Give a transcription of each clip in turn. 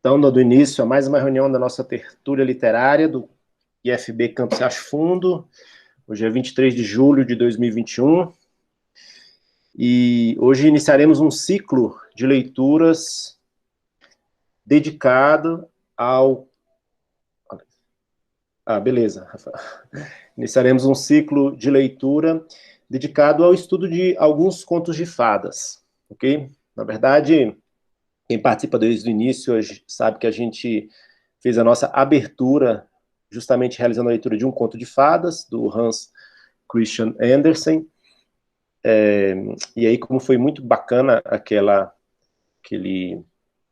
Então, dando início a mais uma reunião da nossa tertúlia literária do IFB Campus Riacho Fundo. Hoje é 23 de julho de 2021. E hoje iniciaremos um ciclo de leituras dedicado ao... beleza, Rafa. Iniciaremos um ciclo de leitura dedicado ao estudo de alguns contos de fadas, ok? Na verdade, quem participa desde o início sabe que a gente fez a nossa abertura justamente realizando a leitura de um conto de fadas, do Hans Christian Andersen. E aí, como foi muito bacana aquela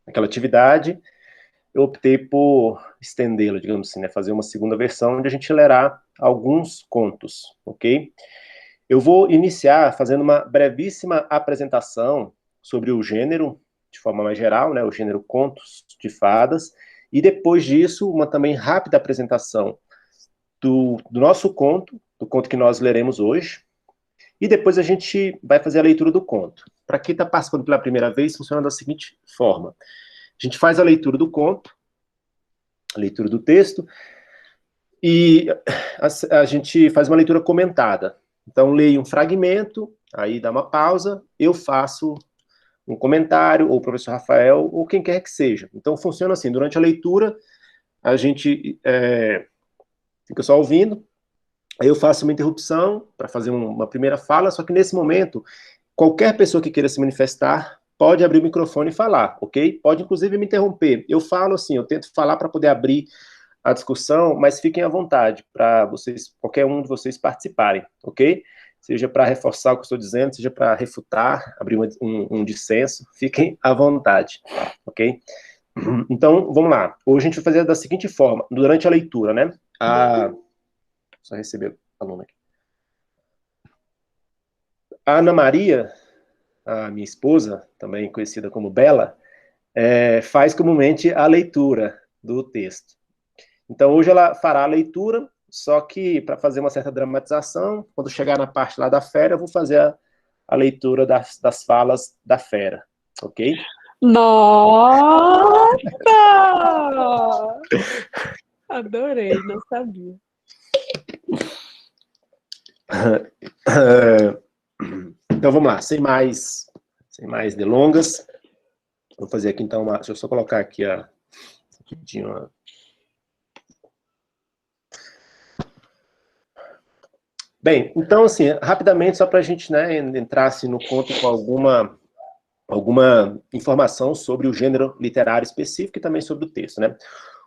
atividade, eu optei por estendê-la, digamos assim, né, fazer uma segunda versão onde a gente lerá alguns contos, ok? Eu vou iniciar fazendo uma brevíssima apresentação sobre o gênero, de forma mais geral, né, o gênero contos de fadas, e depois disso, uma também rápida apresentação do nosso conto, do conto que nós leremos hoje, e depois a gente vai fazer a leitura do conto. Para quem está participando pela primeira vez, funciona da seguinte forma. A gente faz a leitura do conto, a leitura do texto, e a gente faz uma leitura comentada. Então, leio um fragmento, aí dá uma pausa, eu faço um comentário, ou o professor Rafael, ou quem quer que seja. Então, funciona assim, durante a leitura, a gente fica só ouvindo, aí eu faço uma interrupção para fazer uma primeira fala, só que nesse momento, qualquer pessoa que queira se manifestar pode abrir o microfone e falar, ok? Pode, inclusive, me interromper. Eu falo assim, eu tento falar para poder abrir a discussão, mas fiquem à vontade para vocês, qualquer um de vocês participarem, ok? Seja para reforçar o que eu estou dizendo, seja para refutar, abrir um dissenso, fiquem à vontade, ok? Então, vamos lá. Hoje a gente vai fazer da seguinte forma, durante a leitura, né? Só receber a aluna aqui. A Ana Maria, a minha esposa, também conhecida como Bela, faz comumente a leitura do texto. Então, hoje ela fará a leitura, só que para fazer uma certa dramatização, quando chegar na parte lá da fera, eu vou fazer a leitura das falas da fera, ok? Nossa! Adorei, não sabia. Então, vamos lá, sem mais delongas. Vou fazer aqui, então, deixa eu só colocar aqui rapidinho. Bem, então, assim, rapidamente, só para a gente, né, entrar assim, no conto com alguma informação sobre o gênero literário específico e também sobre o texto, né?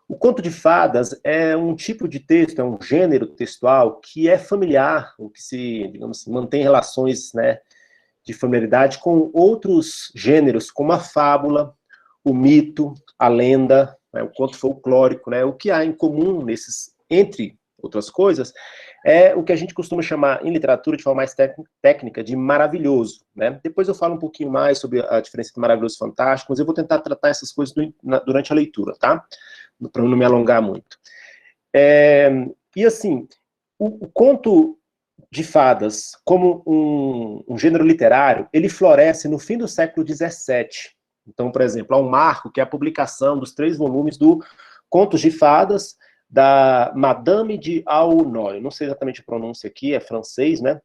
O conto de fadas é um tipo de texto, é um gênero textual que é familiar, ou que se, digamos assim, mantém relações, né, de familiaridade com outros gêneros, como a fábula, o mito, a lenda, né, o conto folclórico, né? O que há em comum nesses, entre outras coisas, é o que a gente costuma chamar em literatura de forma mais técnica de maravilhoso, né? Depois eu falo um pouquinho mais sobre a diferença entre maravilhoso e fantástico, mas eu vou tentar tratar essas coisas durante a leitura, tá? Para não me alongar muito. E assim, o conto de fadas, como um gênero literário, ele floresce no fim do século XVII. Então, por exemplo, há um marco que é a publicação dos 3 volumes do Contos de Fadas, da Madame de Aulnoy. Não sei exatamente a pronúncia aqui, é francês, né?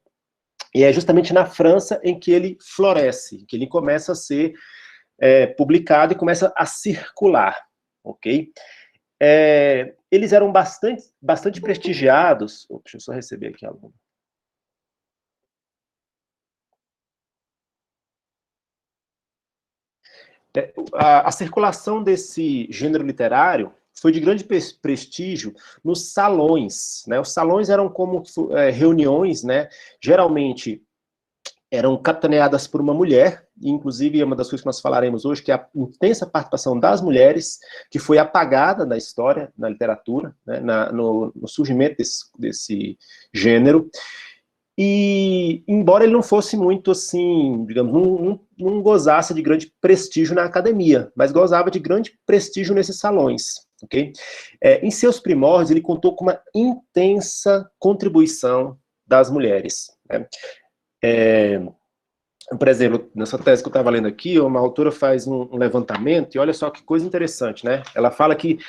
E é justamente na França em que ele floresce, que ele começa a ser publicado e começa a circular, ok? Eles eram bastante prestigiados. Deixa eu só receber aqui algo. A circulação desse gênero literário foi de grande prestígio nos salões, né? Os salões eram como reuniões, né? Geralmente eram capitaneadas por uma mulher, e inclusive é uma das coisas que nós falaremos hoje, que é a intensa participação das mulheres, que foi apagada na história, na literatura, né? no surgimento desse gênero. E, embora ele não fosse muito, assim, digamos, não gozasse de grande prestígio na academia, mas gozava de grande prestígio nesses salões, ok? Em seus primórdios, ele contou com uma intensa contribuição das mulheres, né? Por exemplo, nessa tese que eu estava lendo aqui, uma autora faz um levantamento, e olha só que coisa interessante, né? Ela fala que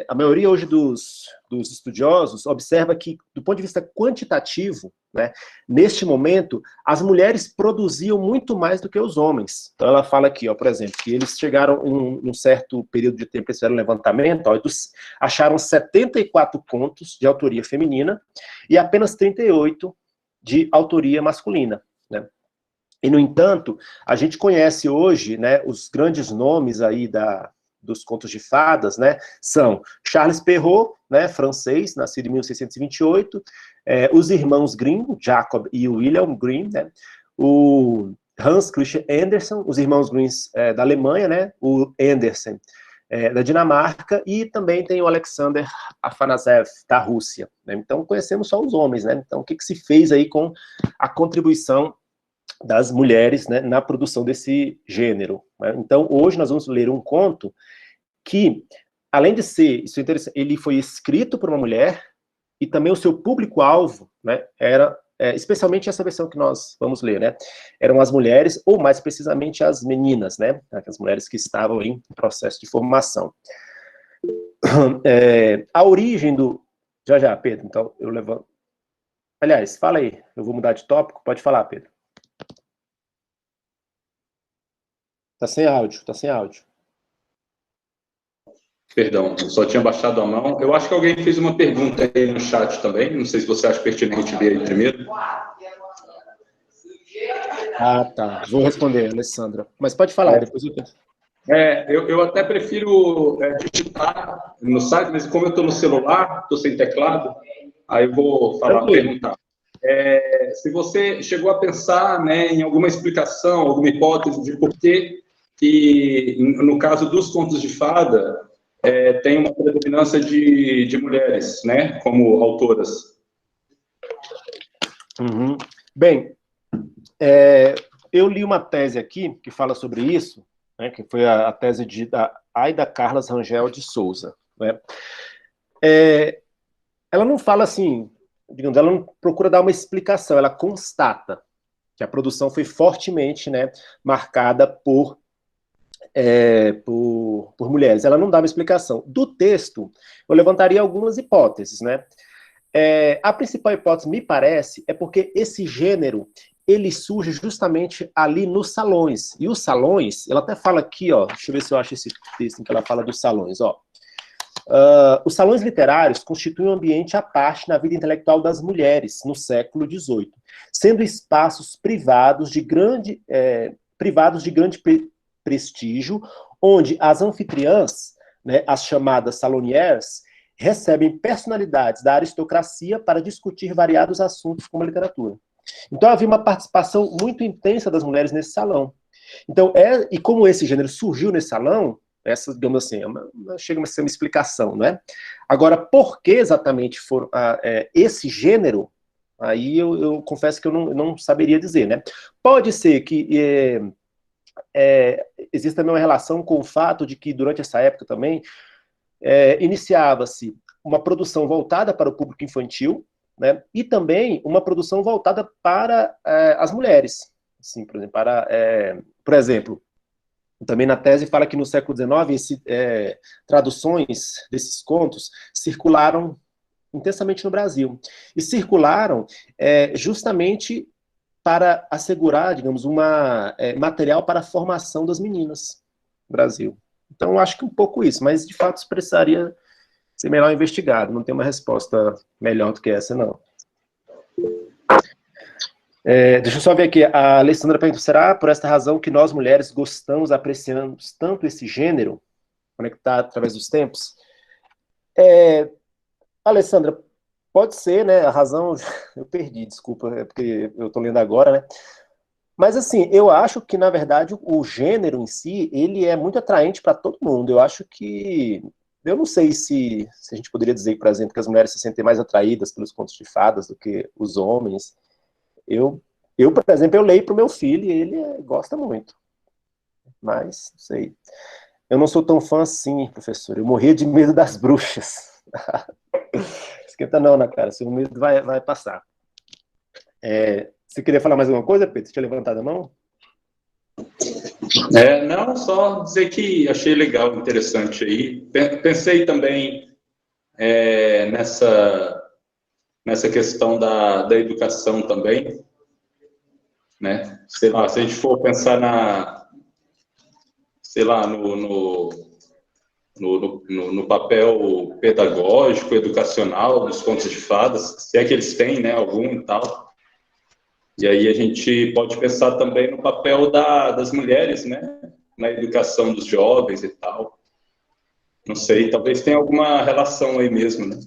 a maioria hoje dos estudiosos observa que, do ponto de vista quantitativo, né, neste momento, as mulheres produziam muito mais do que os homens. Então, ela fala aqui, ó, por exemplo, que eles chegaram em um certo período de tempo, eles fizeram um levantamento, ó, acharam 74 contos de autoria feminina e apenas 38 de autoria masculina, né? E, no entanto, a gente conhece hoje, né, os grandes nomes aí dos contos de fadas, né, são Charles Perrault, né, francês, nascido em 1628, os irmãos Grimm, Jacob e William Grimm, né, o Hans Christian Andersen, os irmãos Grimm da Alemanha, né, o Andersen da Dinamarca, e também tem o Alexander Afanasev, da Rússia, né. Então, conhecemos só os homens, né. Então, o que se fez aí com a contribuição das mulheres, né, na produção desse gênero, né? Então, hoje nós vamos ler um conto que, além de ser, isso é interessante, ele foi escrito por uma mulher, e também o seu público-alvo, né, era, especialmente essa versão que nós vamos ler, né, eram as mulheres, ou mais precisamente as meninas, né, as mulheres que estavam em processo de formação. A origem do... Já, Pedro, então eu levanto... Aliás, fala aí, eu vou mudar de tópico, pode falar, Pedro. Tá sem áudio, tá sem áudio. Perdão, só tinha baixado a mão. Eu acho que alguém fez uma pergunta aí no chat também. Não sei se você acha pertinente ler aí primeiro. Ah, tá. Vou responder, Alessandra. Mas pode falar, depois eu penso. Eu até prefiro digitar no site, mas como eu estou no celular, estou sem teclado, aí eu vou perguntar. Se você chegou a pensar, né, em alguma explicação, alguma hipótese de por que, no caso dos contos de fada, tem uma predominância de mulheres, né, como autoras. Uhum. Bem, eu li uma tese aqui que fala sobre isso, né, que foi a tese da Aida Carlas Rangel de Souza, né? Ela não fala assim, digamos, ela não procura dar uma explicação, ela constata que a produção foi fortemente, né, marcada por mulheres. Ela não dá uma explicação. Do texto, eu levantaria algumas hipóteses, né? A principal hipótese, me parece, é porque esse gênero, ele surge justamente ali nos salões. E os salões, ela até fala aqui, ó, deixa eu ver se eu acho esse texto em que ela fala dos salões, ó. Os salões literários constituem um ambiente à parte na vida intelectual das mulheres no século XVIII, sendo espaços privados de grande prestígio, onde as anfitriãs, né, as chamadas salonières, recebem personalidades da aristocracia para discutir variados assuntos como a literatura. Então havia uma participação muito intensa das mulheres nesse salão. Então, e como esse gênero surgiu nesse salão, essa, digamos assim, chega a ser uma explicação, não é? Agora, por que exatamente esse gênero, aí eu confesso que eu não saberia dizer, né? Pode ser que existe também uma relação com o fato de que, durante essa época também, iniciava-se uma produção voltada para o público infantil, né, e também uma produção voltada para as mulheres. Assim, por exemplo, também na tese fala que no século XIX, traduções desses contos circularam intensamente no Brasil. E circularam justamente para assegurar, digamos, material para a formação das meninas no Brasil. Então, eu acho que um pouco isso, mas, de fato, isso precisaria ser melhor investigado. Não tem uma resposta melhor do que essa, não. Deixa eu só ver aqui. A Alessandra pergunta, será por esta razão que nós, mulheres, gostamos, apreciamos tanto esse gênero, conectado através dos tempos? Alessandra, pode ser, né? A razão... Eu perdi, desculpa, é porque eu estou lendo agora, né? Mas, assim, eu acho que, na verdade, o gênero em si, ele é muito atraente para todo mundo. Eu acho que... Eu não sei se a gente poderia dizer, por exemplo, que as mulheres se sentem mais atraídas pelos contos de fadas do que os homens. Eu por exemplo, eu leio para o meu filho e ele gosta muito. Mas, não sei. Eu não sou tão fã assim, professor. Eu morria de medo das bruxas. Esquenta não na cara, seu medo vai passar. Você queria falar mais alguma coisa, Pedro? Você tinha levantado a mão? Não, só dizer que achei legal, interessante aí. Pensei também nessa questão da educação também, né? Sei lá, se a gente for pensar sei lá, no papel pedagógico, educacional dos contos de fadas, se é que eles têm, né, algum e tal. E aí a gente pode pensar também no papel das mulheres, né, na educação dos jovens e tal. Não sei, talvez tenha alguma relação aí mesmo, né?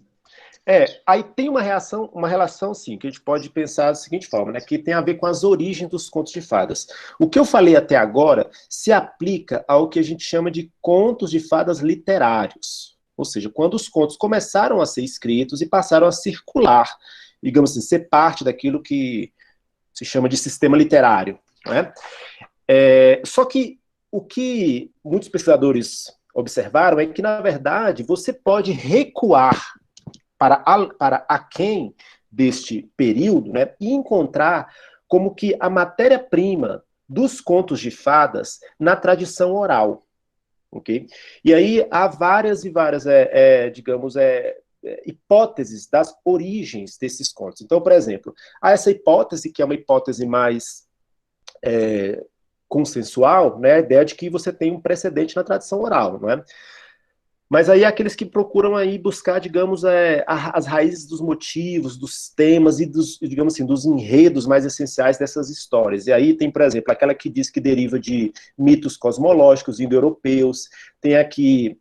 Aí tem uma relação, sim, que a gente pode pensar da seguinte forma, né, que tem a ver com as origens dos contos de fadas. O que eu falei até agora se aplica ao que a gente chama de contos de fadas literários. Ou seja, quando os contos começaram a ser escritos e passaram a circular, digamos assim, ser parte daquilo que se chama de sistema literário, né? Só que o que muitos pesquisadores observaram é que, na verdade, você pode recuar para aquém deste período, né, e encontrar como que a matéria-prima dos contos de fadas na tradição oral, ok? E aí há várias e várias, digamos, hipóteses das origens desses contos. Então, por exemplo, há essa hipótese, que é uma hipótese mais consensual, né, a ideia de que você tem um precedente na tradição oral, não é? Mas aí aqueles que procuram aí buscar, digamos, as raízes dos motivos, dos temas e dos, digamos assim, dos enredos mais essenciais dessas histórias. E aí tem, por exemplo, aquela que diz que deriva de mitos cosmológicos indo-europeus, tem a que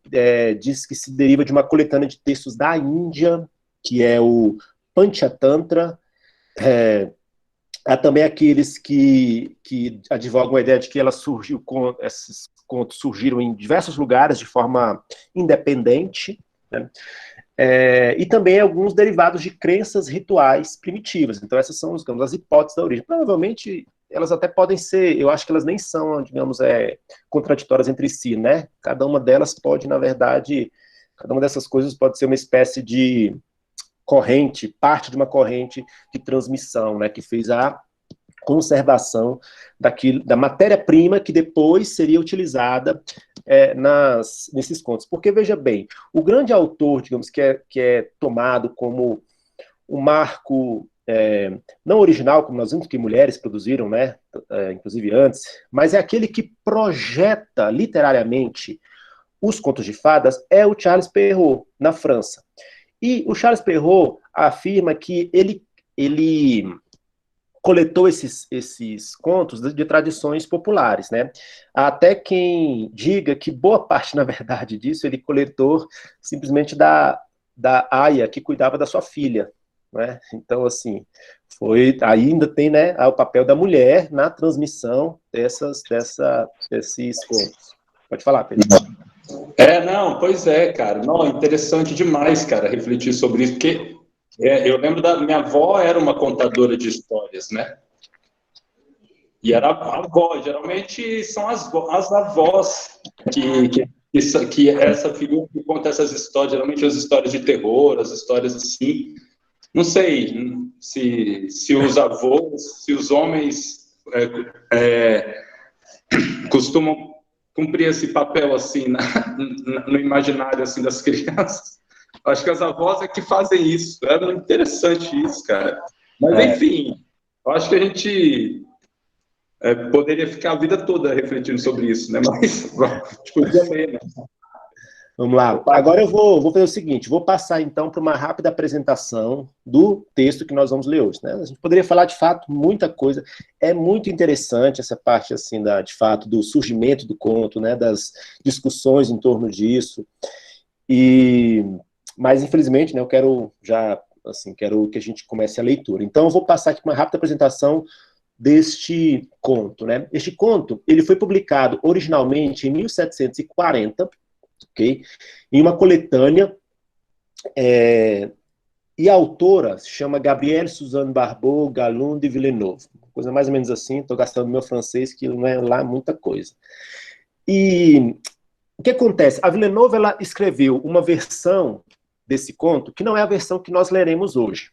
diz que se deriva de uma coletânea de textos da Índia, que é o Panchatantra. Há também aqueles que advogam a ideia de que esses contos surgiram em diversos lugares de forma independente, né? E também alguns derivados de crenças rituais primitivas. Então essas são, digamos, as hipóteses da origem. Provavelmente elas até podem ser, eu acho que elas nem são, digamos, contraditórias entre si, né? Cada uma delas pode, na verdade, cada uma dessas coisas pode ser uma espécie de corrente, parte de uma corrente de transmissão, né, que fez a conservação da matéria-prima que depois seria utilizada nesses contos. Porque, veja bem, o grande autor, digamos, que é tomado como um marco não original, como nós vimos que mulheres produziram, né, inclusive antes, mas é aquele que projeta literariamente os contos de fadas, é o Charles Perrault, na França. E o Charles Perrault afirma que ele coletou esses contos de tradições populares, né? Até quem diga que boa parte, na verdade, disso ele coletou simplesmente da aia que cuidava da sua filha, né? Então, assim, ainda tem, né, o papel da mulher na transmissão desses contos. Pode falar, Pedro. Não, pois é, cara. Não, interessante demais, cara, refletir sobre isso, porque eu lembro da minha avó era uma contadora de histórias, né? E era a avó, geralmente são as avós que essa figura que conta essas histórias, geralmente as histórias de terror, as histórias assim. Não sei se os avós, se os homens costumam cumprir esse papel assim no imaginário assim das crianças. Acho que as avós é que fazem isso. É muito interessante isso, cara. Mas enfim, eu acho que a gente poderia ficar a vida toda refletindo sobre isso, né? Mas tipo, também, né? Vamos lá. Agora eu vou fazer o seguinte, vou passar então para uma rápida apresentação do texto que nós vamos ler hoje, né? A gente poderia falar de fato muita coisa, é muito interessante essa parte assim de fato do surgimento do conto, né, das discussões em torno disso. Mas infelizmente, né, eu quero que a gente comece a leitura. Então eu vou passar aqui uma rápida apresentação deste conto, né? Este conto, ele foi publicado originalmente em 1740, ok? Em uma coletânea, e a autora se chama Gabrielle Suzanne Barbeau Gallon de Villeneuve. Coisa mais ou menos assim, estou gastando meu francês, que não é lá muita coisa. E o que acontece? A Villeneuve, ela escreveu uma versão desse conto, que não é a versão que nós leremos hoje,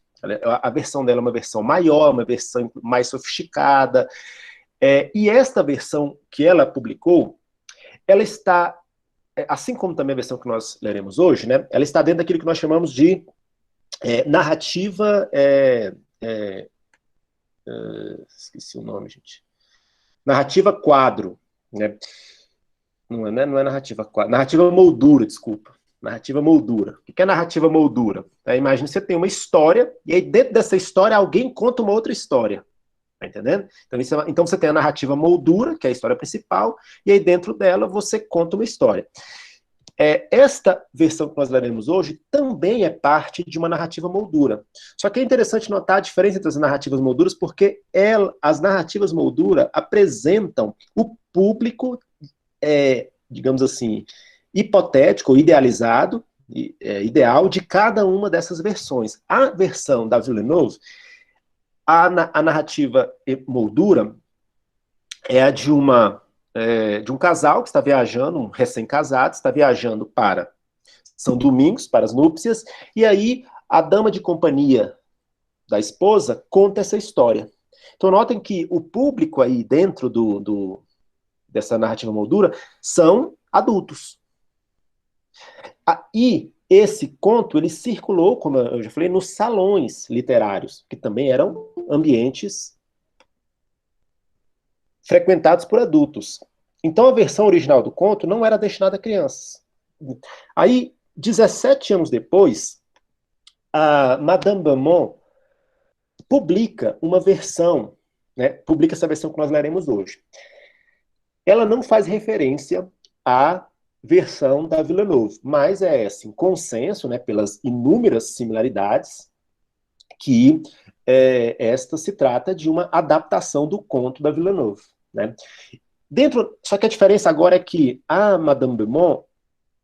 A versão dela é uma versão maior, uma versão mais sofisticada, e esta versão que ela publicou, ela está, assim como também a versão que nós leremos hoje, né, ela está dentro daquilo que nós chamamos de narrativa, esqueci o nome, gente, narrativa quadro, né, não é narrativa quadro, narrativa moldura, desculpa, narrativa moldura. O que é narrativa moldura? Imagina que você tem uma história, e aí dentro dessa história alguém conta uma outra história. Tá entendendo? Então você tem a narrativa moldura, que é a história principal, e aí dentro dela você conta uma história. Esta versão que nós leremos hoje também é parte de uma narrativa moldura. Só que é interessante notar a diferença entre as narrativas molduras, porque as narrativas moldura apresentam o público, digamos assim, hipotético, idealizado, ideal de cada uma dessas versões. A versão da Villeneuve, a narrativa moldura é a de um casal que está viajando, um recém-casado, está viajando para São Domingos, para as núpcias, e aí a dama de companhia da esposa conta essa história. Então notem que o público aí dentro dessa narrativa moldura são adultos. E esse conto, ele circulou, como eu já falei, nos salões literários, que também eram ambientes frequentados por adultos. Então, a versão original do conto não era destinada a crianças. Aí, 17 anos depois, a Madame Beaumont publica uma versão, né, publica essa versão que nós leremos hoje. Ela não faz referência à versão da Villeneuve, mas é assim, consenso, né, pelas inúmeras similaridades, que esta se trata de uma adaptação do conto da Villeneuve, né? Só que a diferença agora é que a Madame Beaumont,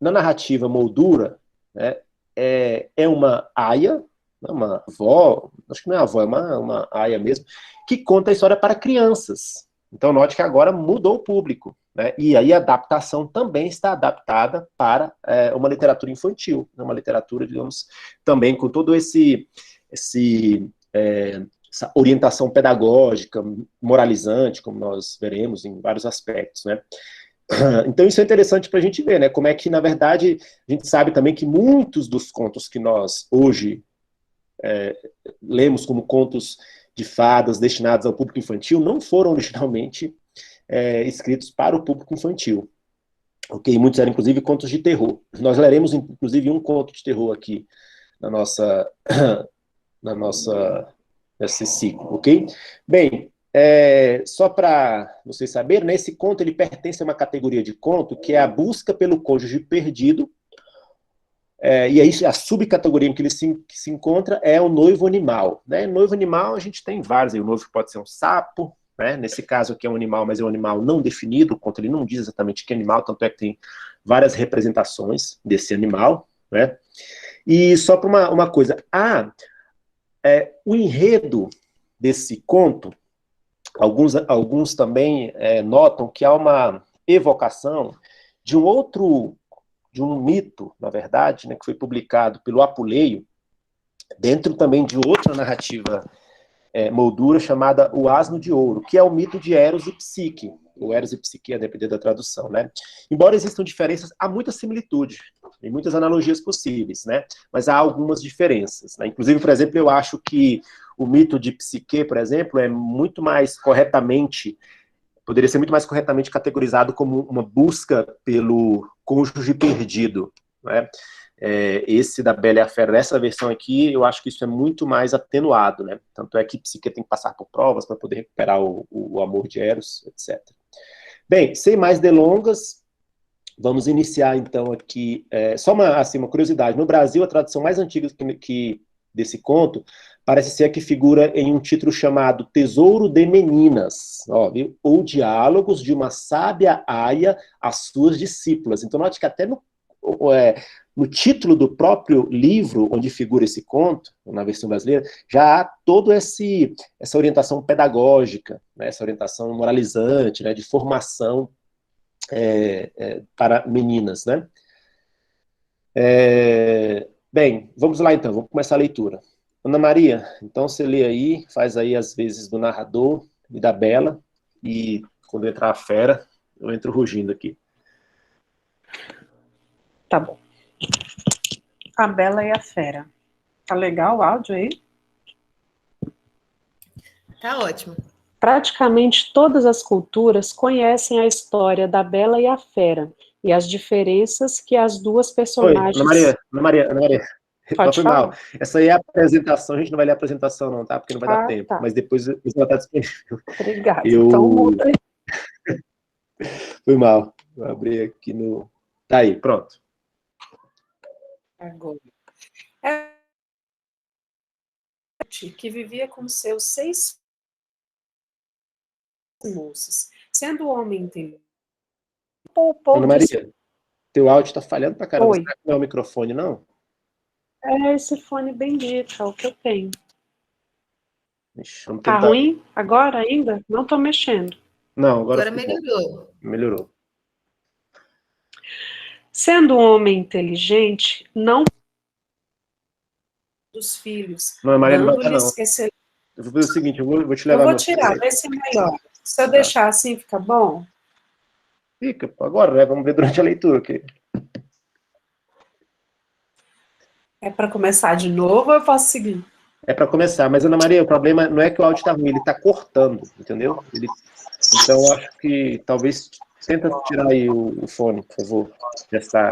na narrativa moldura, né, é uma aia, uma avó, acho que não é avó, é uma aia mesmo, que conta a história para crianças. Então note que agora mudou o público, né? E aí a adaptação também está adaptada para uma literatura infantil, né? Uma literatura, digamos, também com todo essa orientação pedagógica, moralizante, como nós veremos em vários aspectos, né? Então isso é interessante para a gente ver, né? Como é que, na verdade, a gente sabe também que muitos dos contos que nós hoje lemos como contos de fadas destinados ao público infantil não foram originalmente escritos para o público infantil. Ok? Muitos eram, inclusive, contos de terror. Nós leremos, inclusive, um conto de terror aqui nesse ciclo, ok? Bem, só para vocês saberem, né, esse conto ele pertence a uma categoria de conto que é a busca pelo cônjuge perdido, e aí a subcategoria em que ele se encontra é o noivo animal, né? Noivo animal a gente tem vários, aí o noivo pode ser um sapo, né? Nesse caso aqui é um animal, mas é um animal não definido, o conto ele não diz exatamente que animal, tanto é que tem várias representações desse animal, né? E só para uma coisa, o enredo desse conto, alguns também notam que há uma evocação de um mito, na verdade, né, que foi publicado pelo Apuleio, dentro também de outra narrativa moldura chamada O Asno de Ouro, que é o mito de Eros e Psique, ou Eros e Psique, a depender da tradução, né? Embora existam diferenças, há muita similitude, e muitas analogias possíveis, né? Mas há algumas diferenças, né? Inclusive, por exemplo, eu acho que o mito de Psique, por exemplo, poderia ser muito mais corretamente categorizado como uma busca pelo cônjuge perdido, né? Esse da Bela e a Fera, nessa versão aqui, eu acho que isso é muito mais atenuado, né? Tanto é que Psique tem que passar por provas para poder recuperar o amor de Eros, etc. Bem, sem mais delongas, vamos iniciar então aqui, só uma curiosidade, no Brasil a tradução mais antiga desse conto parece ser a que figura em um título chamado Tesouro de Meninas, ou Diálogos de uma Sábia Aia às Suas Discípulas. Então note que até no título do próprio livro onde figura esse conto, na versão brasileira, já há toda essa orientação pedagógica, né, essa orientação moralizante, né, de formação para meninas, né? Bem, vamos lá então, vamos começar a leitura. Ana Maria, então você lê aí, faz aí as vezes do narrador e da Bela, e quando entrar a fera, eu entro rugindo aqui. Tá bom. A Bela e a Fera. Tá legal o áudio aí? Tá ótimo. Praticamente todas as culturas conhecem a história da Bela e a Fera e as diferenças que as duas Oi, personagens... Ana Maria. Não Pode foi mal. falar? Essa aí é a apresentação, a gente não vai ler a apresentação não, tá? Porque não vai dar Ah, tempo, tá. mas depois ela está disponível. Obrigada. Então Eu... muda aí. Foi mal. Vou abrir aqui no... Tá aí, pronto. Agora. Que vivia com seus 6 moças. Sendo o homem inteligente, poupou Ana de... Maria, teu áudio tá falhando pra caramba. Oi. Será que não é o microfone, não? É esse fone bendito, é o que eu tenho. Ixi, vamos Tá tentar. ruim? Agora ainda? Não tô mexendo. Não, agora Agora ficou bom. melhorou. Melhorou. Sendo um homem inteligente, não dos filhos, Não, Maria, não vai dar, não. dando-lhes excelente... Eu vou fazer o seguinte, eu vou te Eu levar vou meu tirar, fone. vê se melhora. Se eu Tá. deixar assim, fica bom? Fica, pô, agora, né? Vamos ver durante a leitura aqui. É para começar de novo ou eu posso seguir? É para começar, mas Ana Maria, o problema não é que o áudio tá ruim, ele tá cortando, entendeu? Então, eu acho que talvez tenta tirar aí o fone, por favor. Já está.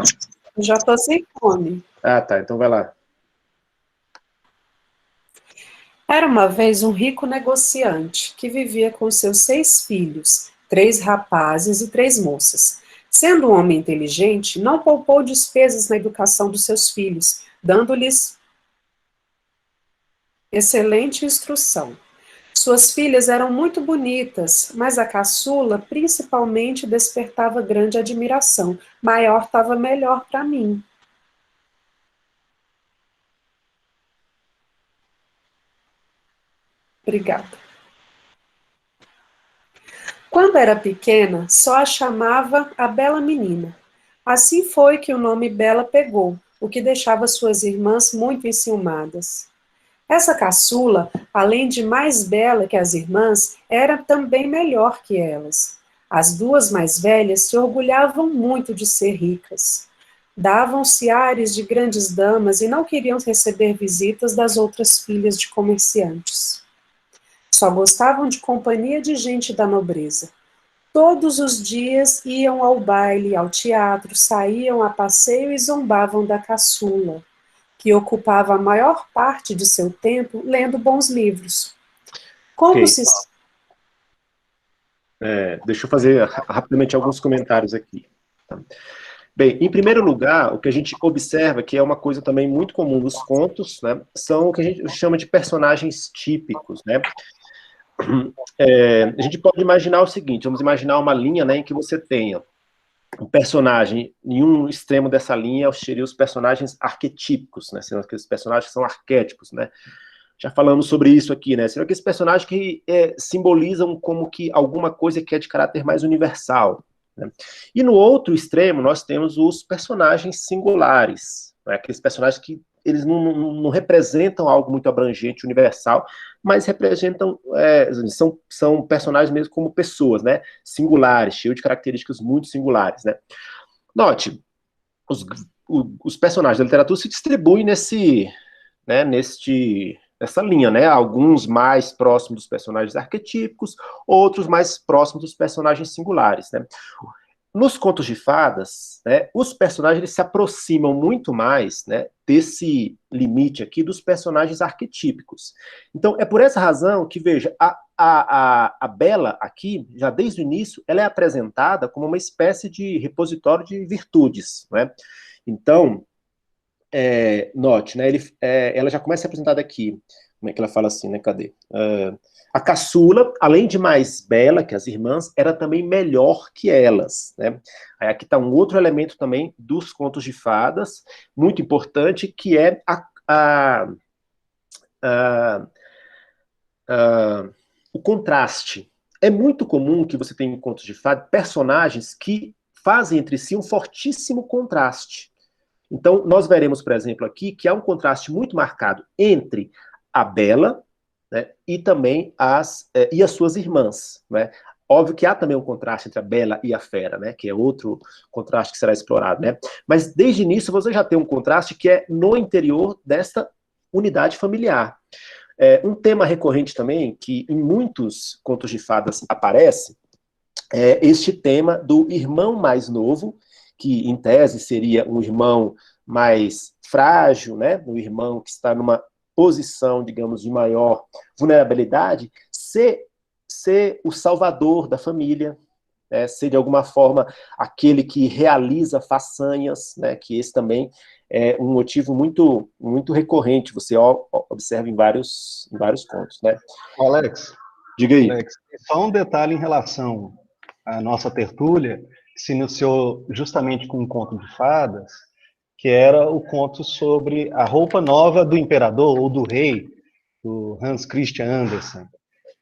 Eu já tô sem fome. Ah, tá, então vai lá. Era uma vez um rico negociante que vivia com seus 6 filhos, 3 rapazes e 3 moças. Sendo um homem inteligente, não poupou despesas na educação dos seus filhos, dando-lhes excelente instrução. Suas filhas eram muito bonitas, mas a caçula principalmente despertava grande admiração. Maior estava melhor para mim. Obrigada. Quando era pequena, só a chamava a Bela Menina. Assim foi que o nome Bela pegou, o que deixava suas irmãs muito enciumadas. Essa caçula, além de mais bela que as irmãs, era também melhor que elas. As duas mais velhas se orgulhavam muito de ser ricas. Davam-se ares de grandes damas e não queriam receber visitas das outras filhas de comerciantes. Só gostavam de companhia de gente da nobreza. Todos os dias iam ao baile, ao teatro, saíam a passeio e zombavam da caçula, que ocupava a maior parte de seu tempo lendo bons livros. Como Ok. se... Deixa eu fazer rapidamente alguns comentários aqui. Tá? Bem, em primeiro lugar, o que a gente observa, que é uma coisa também muito comum nos contos, né, são o que a gente chama de personagens típicos, né? A gente pode imaginar o seguinte, vamos imaginar uma linha, né, em que você tenha um personagem, em um extremo dessa linha seriam os personagens arquetípicos, né, seriam aqueles personagens que são arquétipos, né? Já falamos sobre isso aqui, né? Seriam aqueles personagens que simbolizam como que alguma coisa que é de caráter mais universal, né? E no outro extremo, nós temos os personagens singulares, né? Aqueles personagens que eles não representam algo muito abrangente, universal, mas representam, são personagens mesmo como pessoas, né? Singulares, cheios de características muito singulares, né? Note, os personagens da literatura se distribuem nessa linha, né? Alguns mais próximos dos personagens arquetípicos, outros mais próximos dos personagens singulares, né? Nos contos de fadas, né, os personagens eles se aproximam muito mais, né, desse limite aqui dos personagens arquetípicos. Então, é por essa razão que, veja, a Bela aqui, já desde o início, ela é apresentada como uma espécie de repositório de virtudes, né? Então, note, né, ela já começa a ser apresentada aqui, como é que ela fala assim, né, cadê? A caçula, além de mais bela que as irmãs, era também melhor que elas, né? Aí aqui está um outro elemento também dos contos de fadas, muito importante, que é o contraste. É muito comum que você tenha em contos de fadas personagens que fazem entre si um fortíssimo contraste. Então, nós veremos, por exemplo, aqui, que há um contraste muito marcado entre a Bela, né, e também as suas irmãs, né? Óbvio que há também um contraste entre a Bela e a Fera, né? Que é outro contraste que será explorado, né? Mas desde o início você já tem um contraste que é no interior desta unidade familiar. Um tema recorrente também, que em muitos contos de fadas aparece, é este tema do irmão mais novo, que em tese seria um irmão mais frágil, né? Um irmão que está numa posição, digamos, de maior vulnerabilidade, ser o salvador da família, né? Ser de alguma forma aquele que realiza façanhas, né? Que esse também é um motivo muito, muito recorrente, você observa em vários contos, né? Alex, Diga aí. Alex, só um detalhe em relação à nossa tertúlia, que se iniciou justamente com um conto de fadas, que era o conto sobre a roupa nova do imperador ou do rei, do Hans Christian Andersen.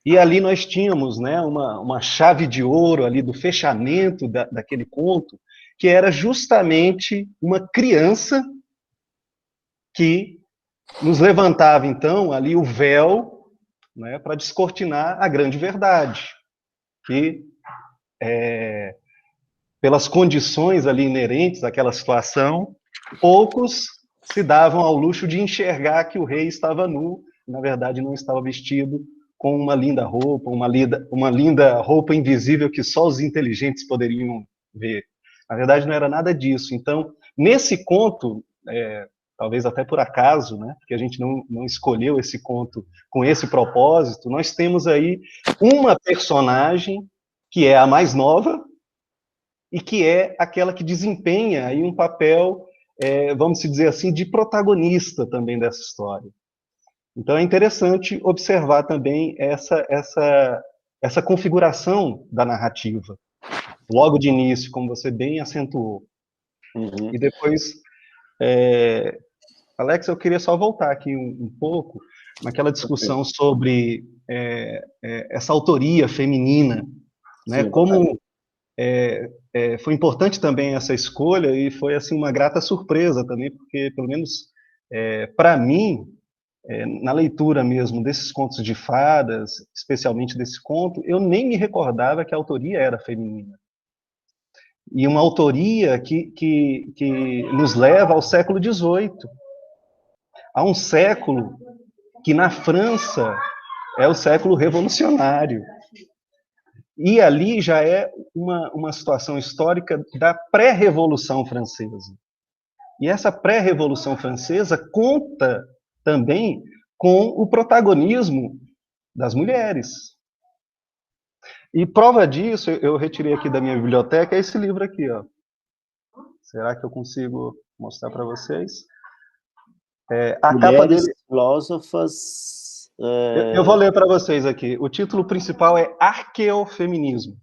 E ali nós tínhamos, né, uma chave de ouro ali do fechamento daquele conto, que era justamente uma criança que nos levantava, então, ali o véu, né, para descortinar a grande verdade, que, pelas condições ali inerentes àquela situação, poucos se davam ao luxo de enxergar que o rei estava nu, na verdade não estava vestido com uma linda roupa, uma linda roupa invisível que só os inteligentes poderiam ver. Na verdade, não era nada disso. Então, nesse conto, talvez até por acaso, né, porque a gente não escolheu esse conto com esse propósito, nós temos aí uma personagem que é a mais nova e que é aquela que desempenha aí um papel, vamos dizer assim, de protagonista também dessa história. Então é interessante observar também essa configuração da narrativa, logo de início, como você bem acentuou. Uhum. E depois, Alex, eu queria só voltar aqui um pouco naquela discussão sobre essa autoria feminina, né? Sim. Como foi importante também essa escolha e foi assim uma grata surpresa também, porque pelo menos para mim, na leitura mesmo desses contos de fadas, especialmente desse conto, eu nem me recordava que a autoria era feminina. E uma autoria que nos leva ao século XVIII, a um século que na França é o século revolucionário. E ali já é uma situação histórica da pré-revolução francesa. E essa pré-revolução francesa conta também com o protagonismo das mulheres. E prova disso, eu retirei aqui da minha biblioteca, é esse livro aqui, ó. Será que eu consigo mostrar para vocês? A Mulheres capa dele... filósofas... Eu vou ler para vocês aqui. O título principal é Arqueofeminismo.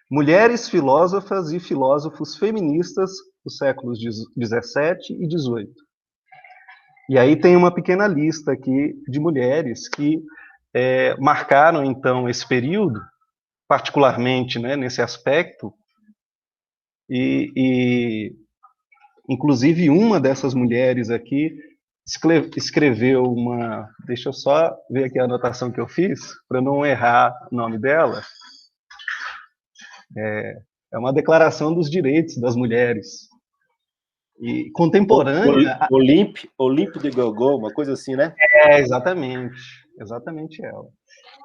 Mulheres filósofas e filósofos feministas dos séculos XVII e XVIII. E aí tem uma pequena lista aqui de mulheres que marcaram, então, esse período, particularmente, né, nesse aspecto, e inclusive uma dessas mulheres aqui escreveu uma... Deixa eu só ver aqui a anotação que eu fiz, para não errar o nome dela. É uma declaração dos direitos das mulheres. E contemporânea... Olympe de Gauguin, uma coisa assim, né? Exatamente ela.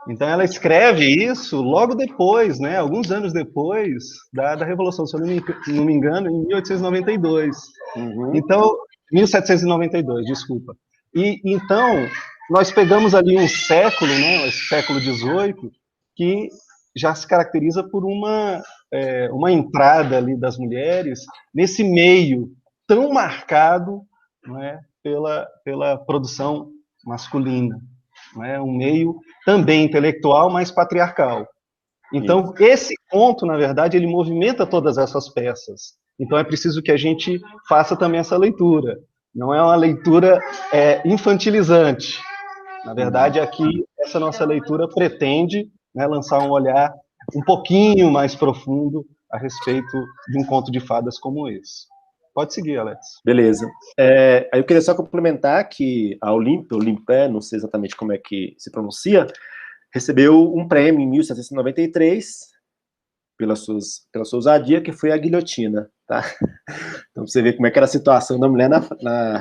Então ela escreve isso logo depois, né, alguns anos depois da Revolução, se eu não me engano, em 1892. Uhum. Então, 1792, desculpa. E então nós pegamos ali um século, né, esse século XVIII, que já se caracteriza por uma entrada ali das mulheres nesse meio tão marcado, né, pela produção masculina, né, um meio também intelectual, mas patriarcal. Então, esse conto, na verdade, ele movimenta todas essas peças. Então, é preciso que a gente faça também essa leitura. Não é uma leitura infantilizante. Na verdade, aqui, essa nossa leitura pretende, né, lançar um olhar um pouquinho mais profundo a respeito de um conto de fadas como esse. Pode seguir, Alex. Beleza. Aí eu queria só complementar que a Olympé, não sei exatamente como é que se pronuncia, recebeu um prêmio em 1793 pela sua ousadia, que foi a guilhotina, tá? Então você vê como é que era a situação da mulher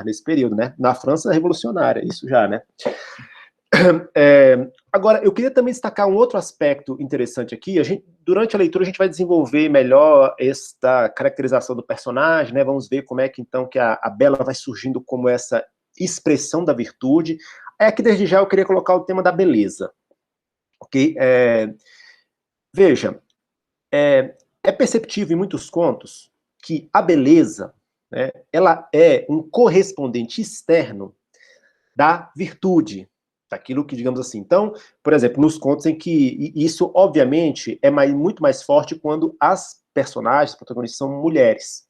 nesse período, né? Na França revolucionária, isso já, né? Agora, eu queria também destacar um outro aspecto interessante aqui. Durante a leitura, a gente vai desenvolver melhor esta caracterização do personagem, né? Vamos ver como é que, então, que a Bela vai surgindo como essa expressão da virtude. Aqui, desde já, eu queria colocar o tema da beleza. Ok? Veja, é perceptível em muitos contos que a beleza, né, ela é um correspondente externo da virtude, daquilo que, digamos assim. Então, por exemplo, nos contos em que isso, obviamente, é muito mais forte quando as personagens, os protagonistas são mulheres.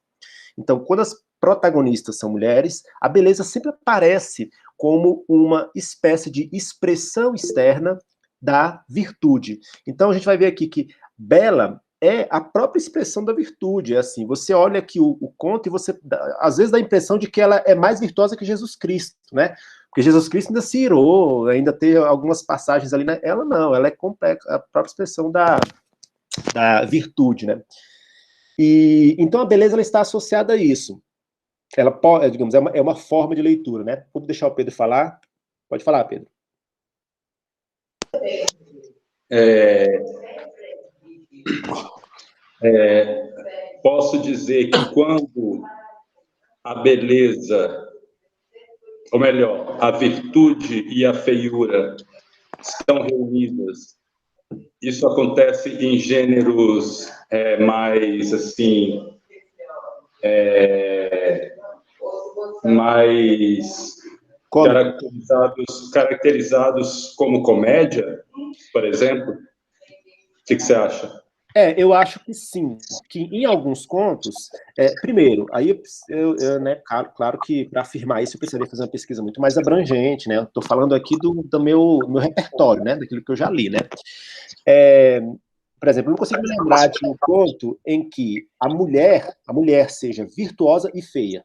Então, quando as protagonistas são mulheres, a beleza sempre aparece como uma espécie de expressão externa da virtude. Então, a gente vai ver aqui que Bela é a própria expressão da virtude. É assim, você olha aqui o conto e você, às vezes, dá a impressão de que ela é mais virtuosa que Jesus Cristo, né? Porque Jesus Cristo ainda se irou, ainda tem algumas passagens ali, né? Ela não, ela é completa, a própria expressão da virtude, né? E então a beleza ela está associada a isso. Ela pode, digamos, é uma forma de leitura, né? Vou deixar o Pedro falar. Pode falar, Pedro. Posso dizer que quando a beleza, ou melhor, a virtude e a feiura estão reunidas, isso acontece em gêneros mais, assim, mais caracterizados como comédia, por exemplo. O que você acha? Eu acho que sim, que em alguns contos, primeiro, aí né, claro que para afirmar isso eu precisaria fazer uma pesquisa muito mais abrangente, né? Eu estou falando aqui do meu repertório, né? Daquilo que eu já li, né? Por exemplo, eu não consigo me lembrar de um conto em que a mulher seja virtuosa e feia,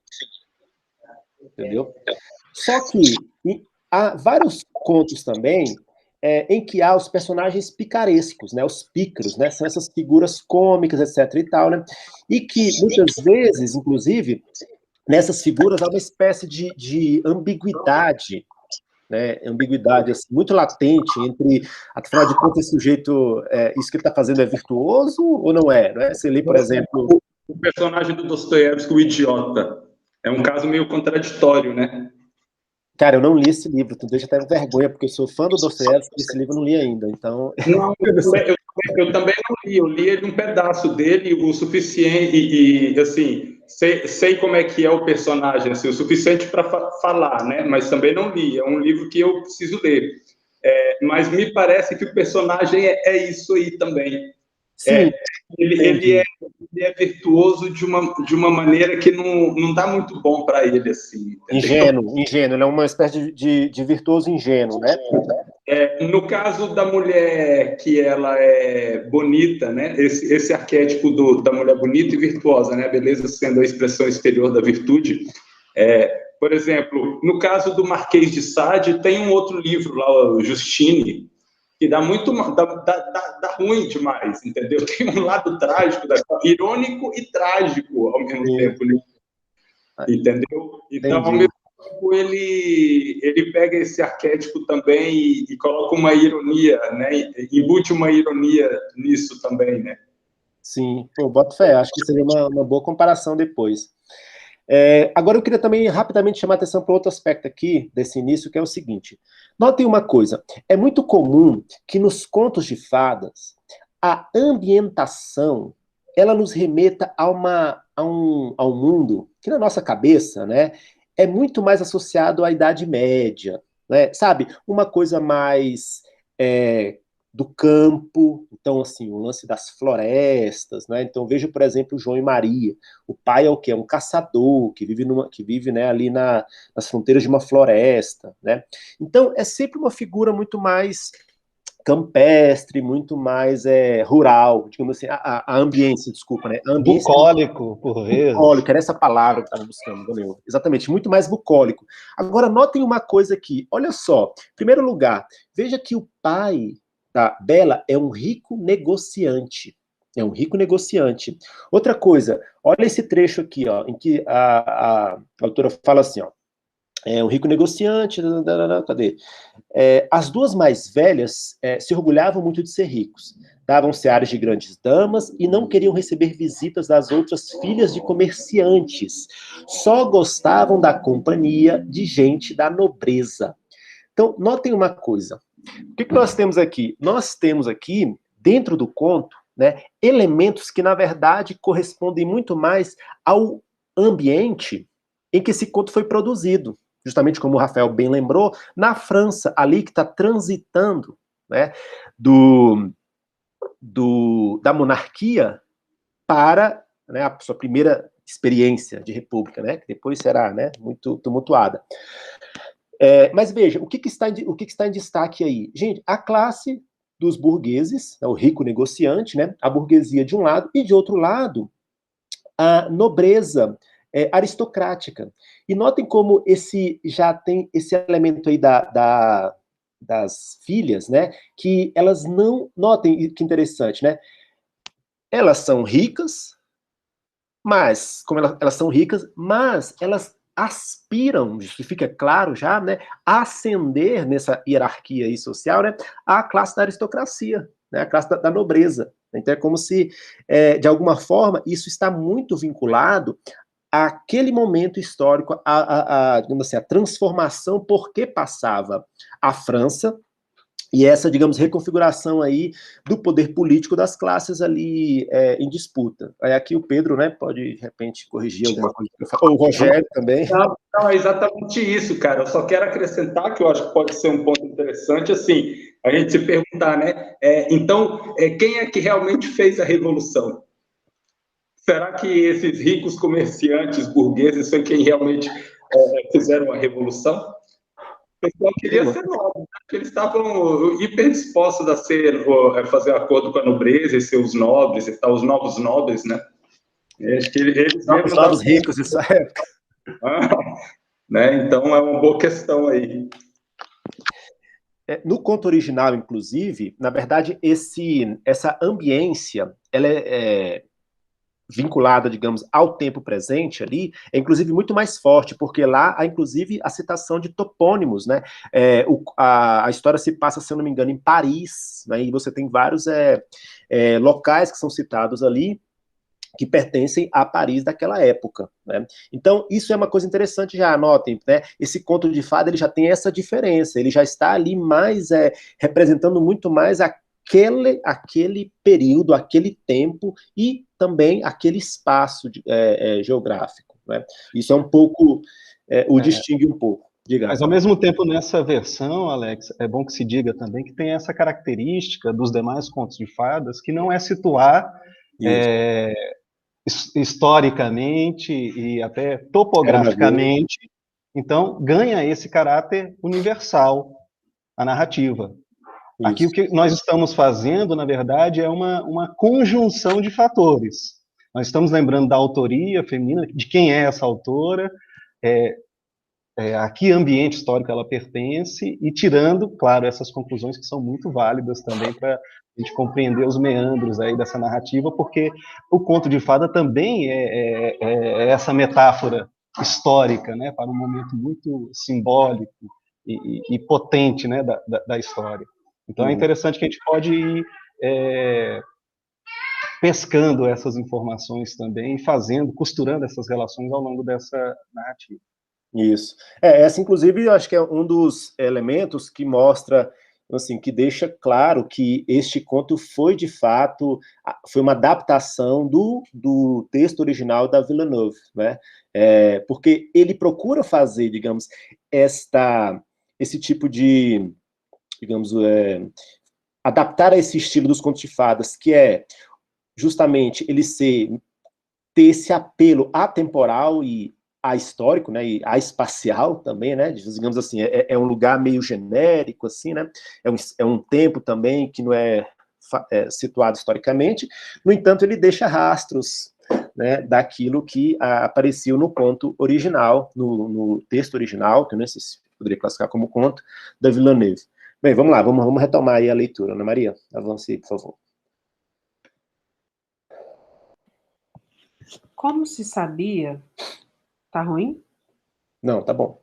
entendeu? Só que há vários contos também em que há os personagens picarescos, né, os pícaros, né, são essas figuras cômicas, etc e tal, né, e que muitas vezes, inclusive, nessas figuras há uma espécie de ambiguidade, né, ambiguidade assim, muito latente entre, afinal de contas, esse sujeito, isso que ele está fazendo é virtuoso ou não é? Né? Você lê, por exemplo... O personagem do Dostoiévski, o idiota, é um caso meio contraditório, né? Cara, eu não li esse livro, tu deixa até vergonha, porque eu sou fã do Dostoiévski, esse livro eu não li ainda, então... Não, eu também não li, eu li ele um pedaço dele, o suficiente, e assim, sei como é que é o personagem, assim, o suficiente para falar, né? Mas também não li, é um livro que eu preciso ler. Mas me parece que o personagem é isso aí também. Sim, ele é virtuoso de uma maneira que não dá muito bom para ele, assim. Ingênuo, ele é uma espécie de virtuoso ingênuo, né? No caso da mulher que ela é bonita, né? Esse arquétipo da mulher bonita e virtuosa, né? A beleza sendo a expressão exterior da virtude. Por exemplo, no caso do Marquês de Sade, tem um outro livro lá, o Justine, que dá ruim demais, entendeu? Tem um lado trágico, irônico e trágico ao mesmo tempo, né? Entendeu? Então, ao mesmo tempo, ele pega esse arquétipo também e coloca uma ironia, né? Embute uma ironia nisso também, né? Sim, boto fé, acho que seria uma boa comparação depois. Agora eu queria também rapidamente chamar a atenção para outro aspecto aqui desse início, que é o seguinte. Notem uma coisa, é muito comum que nos contos de fadas, a ambientação, ela nos remeta a um mundo que na nossa cabeça, né, é muito mais associado à Idade Média, né, sabe? Uma coisa mais do campo, então, assim, o lance das florestas, né? Então, veja, por exemplo, João e Maria. O pai é o quê? É um caçador que vive né, ali nas fronteiras de uma floresta, né? Então, é sempre uma figura muito mais campestre, muito mais rural, digamos assim, a ambiência, desculpa, né? A ambiência bucólico, por vezes. Bucólico, era essa palavra que eu estava buscando, valeu. Exatamente, muito mais bucólico. Agora, notem uma coisa aqui, olha só. Em primeiro lugar, veja que o pai da Bela é um rico negociante. É um rico negociante. Outra coisa, olha esse trecho aqui, ó, em que a autora fala assim, ó, é um rico negociante, cadê? As duas mais velhas se orgulhavam muito de ser ricos, davam-se áreas de grandes damas e não queriam receber visitas das outras filhas de comerciantes. Só gostavam da companhia de gente da nobreza. Então, notem uma coisa. O que nós temos aqui? Nós temos aqui, dentro do conto, né, elementos que, na verdade, correspondem muito mais ao ambiente em que esse conto foi produzido. Justamente como o Rafael bem lembrou, na França, ali que está transitando, né, da monarquia para, né, a sua primeira experiência de república, né, que depois será, né, muito tumultuada. Mas veja, o que está em destaque aí? Gente, a classe dos burgueses, né, o rico negociante, né, a burguesia de um lado, e de outro lado, a nobreza aristocrática. E notem como já tem esse elemento aí das filhas, né, que elas não... Notem que interessante, né? Elas são ricas, mas, como elas são ricas, mas elas aspiram, isso fica claro já, né, a ascender nessa hierarquia aí social, né, a classe da aristocracia, né, a classe da nobreza. Então é como se, de alguma forma, isso está muito vinculado àquele momento histórico, digamos assim, a transformação por que passava a França, e essa, digamos, reconfiguração aí do poder político das classes ali em disputa. Aí aqui o Pedro, né, pode, de repente, corrigir alguma coisa. Ou o Rogério também. Não, é exatamente isso, cara. Eu só quero acrescentar, que eu acho que pode ser um ponto interessante, assim, a gente se perguntar, né? Então, quem é que realmente fez a revolução? Será que esses ricos comerciantes burgueses foi quem realmente fizeram a revolução? O pessoal queria ser nobre, porque eles estavam hiper dispostos a fazer acordo com a nobreza e ser os nobres e tal, os novos nobres, né? Acho que eles Os novos ricos dessa época. Né? Então é uma boa questão aí. No conto original, inclusive, na verdade, essa ambiência, ela é vinculada, digamos, ao tempo presente ali, é inclusive muito mais forte, porque lá há inclusive a citação de topônimos, né? A história se passa, se eu não me engano, em Paris, né? E você tem vários locais que são citados ali, que pertencem a Paris daquela época, né? Então, isso é uma coisa interessante, já anotem, né? Esse conto de fada, ele já tem essa diferença, ele já está ali mais, representando muito mais aquele período, aquele tempo e também aquele espaço geográfico, né? Isso é um pouco, distingue um pouco. Diga. Mas, ao mesmo tempo, nessa versão, Alex, é bom que se diga também que tem essa característica dos demais contos de fadas, que não é situar historicamente e até topograficamente, então ganha esse caráter universal a narrativa. Isso. Aqui o que nós estamos fazendo, na verdade, é uma conjunção de fatores. Nós estamos lembrando da autoria feminina, de quem é essa autora, a que ambiente histórico ela pertence, e tirando, claro, essas conclusões que são muito válidas também para a gente compreender os meandros aí dessa narrativa, porque o conto de fada também é essa metáfora histórica, né, para um momento muito simbólico e potente, né, da história. Então é interessante que a gente pode ir pescando essas informações também, costurando essas relações ao longo dessa narrativa. Isso. Essa, inclusive, eu acho que é um dos elementos que mostra, assim, que deixa claro que este conto foi, de fato, foi uma adaptação do texto original da Villeneuve, né? Porque ele procura fazer, digamos, esse tipo de, digamos, adaptar a esse estilo dos contos de fadas, que é justamente ele ter esse apelo atemporal e ahistórico, né, e espacial também, né, digamos assim, é um lugar meio genérico, assim, né, é um tempo também que não é situado historicamente, no entanto, ele deixa rastros, né, daquilo que apareceu no conto original, no texto original, que eu não sei se poderia classificar como conto, da Villeneuve. Bem, vamos lá, vamos retomar aí a leitura, Ana Maria, avance aí, por favor. Como se sabia... Tá ruim? Não, tá bom.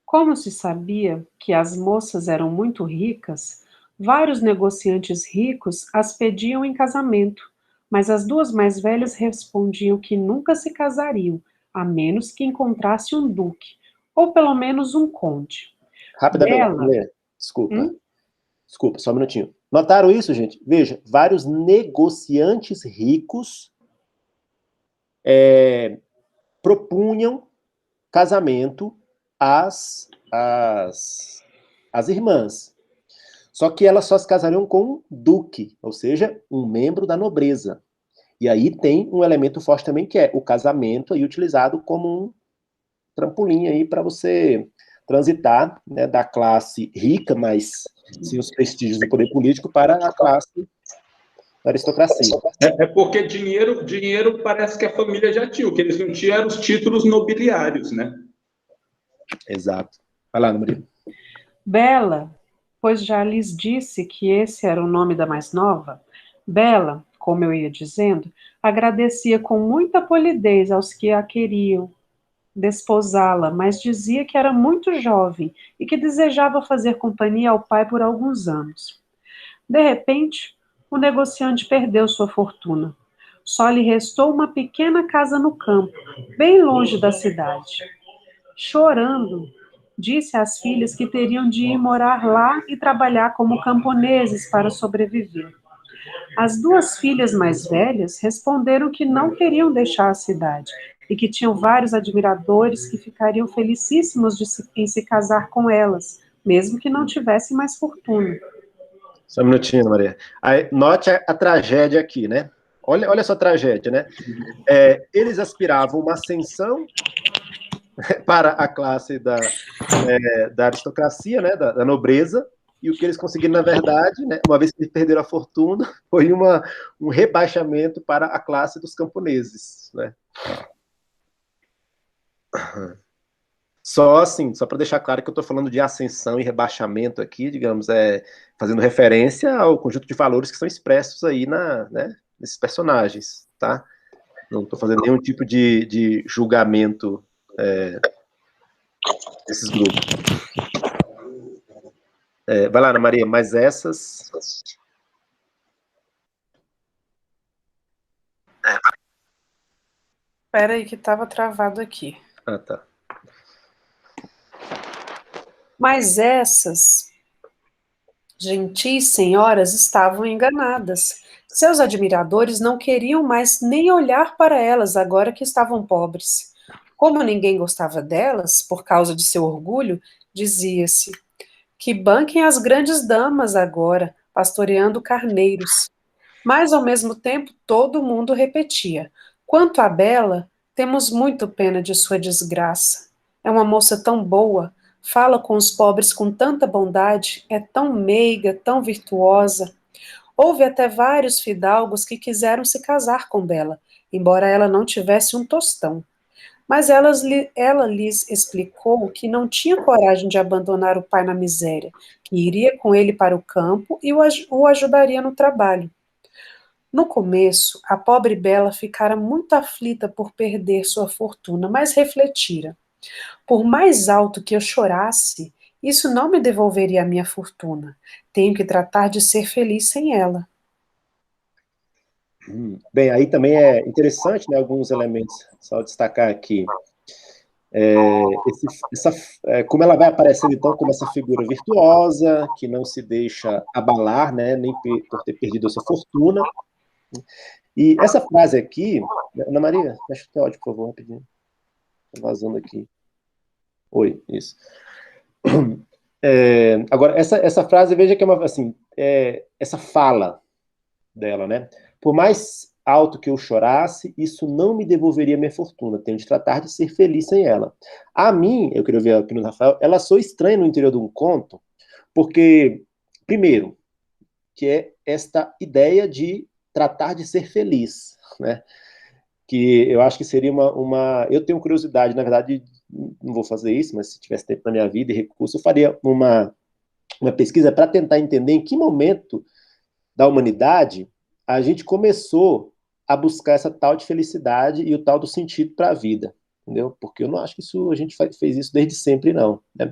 Como se sabia que as moças eram muito ricas, vários negociantes ricos as pediam em casamento, mas as duas mais velhas respondiam que nunca se casariam, a menos que encontrasse um duque, ou pelo menos um conde. Rapidamente, Bela, desculpa, só um minutinho. Notaram isso, gente? Veja, vários negociantes ricos propunham casamento às irmãs. Só que elas só se casariam com um duque, ou seja, um membro da nobreza. E aí tem um elemento forte também, que é o casamento aí utilizado como um trampolim aí para você transitar, né, da classe rica, mas sem os prestígios do poder político, para a classe da aristocracia. É porque dinheiro parece que a família já tinha. O que eles não tinham eram os títulos nobiliários, né? Exato. Vai lá, Maria. Bela, pois já lhes disse que esse era o nome da mais nova, Bela, como eu ia dizendo, agradecia com muita polidez aos que a queriam desposá-la, mas dizia que era muito jovem e que desejava fazer companhia ao pai por alguns anos. De repente, o negociante perdeu sua fortuna. Só lhe restou uma pequena casa no campo, bem longe da cidade. Chorando, disse às filhas que teriam de ir morar lá e trabalhar como camponeses para sobreviver. As duas filhas mais velhas responderam que não queriam deixar a cidade e que tinham vários admiradores que ficariam felicíssimos em se casar com elas, mesmo que não tivessem mais fortuna. Só um minutinho, Maria. Aí, note a tragédia aqui, né? Olha só a tragédia, né? Eles aspiravam uma ascensão para a classe da aristocracia, né, da nobreza, e o que eles conseguiram, na verdade, né, uma vez que eles perderam a fortuna, foi um rebaixamento para a classe dos camponeses, né? Só para deixar claro que eu estou falando de ascensão e rebaixamento aqui, digamos, fazendo referência ao conjunto de valores que são expressos aí né, nesses personagens, tá? Não estou fazendo nenhum tipo de julgamento desses grupos. Vai lá, Ana Maria, mas essas... Espera aí que estava travado aqui. Ah, tá. Mas essas gentis senhoras estavam enganadas. Seus admiradores não queriam mais nem olhar para elas agora que estavam pobres. Como ninguém gostava delas, por causa de seu orgulho, dizia-se: que banquem as grandes damas agora, pastoreando carneiros. Mas, ao mesmo tempo, todo mundo repetia: quanto à Bela, temos muito pena de sua desgraça. É uma moça tão boa, fala com os pobres com tanta bondade, é tão meiga, tão virtuosa. Houve até vários fidalgos que quiseram se casar com Bela, embora ela não tivesse um tostão. Mas ela lhes explicou que não tinha coragem de abandonar o pai na miséria, que iria com ele para o campo e o ajudaria no trabalho. No começo, a pobre Bela ficara muito aflita por perder sua fortuna, mas refletira: por mais alto que eu chorasse, isso não me devolveria a minha fortuna. Tenho que tratar de ser feliz sem ela. Bem, aí também é interessante, né, alguns elementos, só destacar aqui. Como ela vai aparecendo, então, como essa figura virtuosa, que não se deixa abalar, né, nem por ter perdido a sua fortuna. E essa frase aqui, Ana Maria, deixa o teu áudio, por favor, rapidinho. Tá vazando aqui. Oi, isso. Agora, essa frase, veja que é essa fala dela, né? Por mais alto que eu chorasse, isso não me devolveria minha fortuna. Tenho de tratar de ser feliz sem ela. A mim, eu queria ver a opinião do Rafael, ela soa estranha no interior de um conto, porque, primeiro, que é esta ideia de tratar de ser feliz, né? Que eu acho que seria Eu tenho curiosidade, na verdade, não vou fazer isso, mas se tivesse tempo na minha vida e recurso, eu faria uma pesquisa para tentar entender em que momento da humanidade a gente começou a buscar essa tal de felicidade e o tal do sentido para a vida, entendeu? Porque eu não acho que a gente fez isso desde sempre, não, né?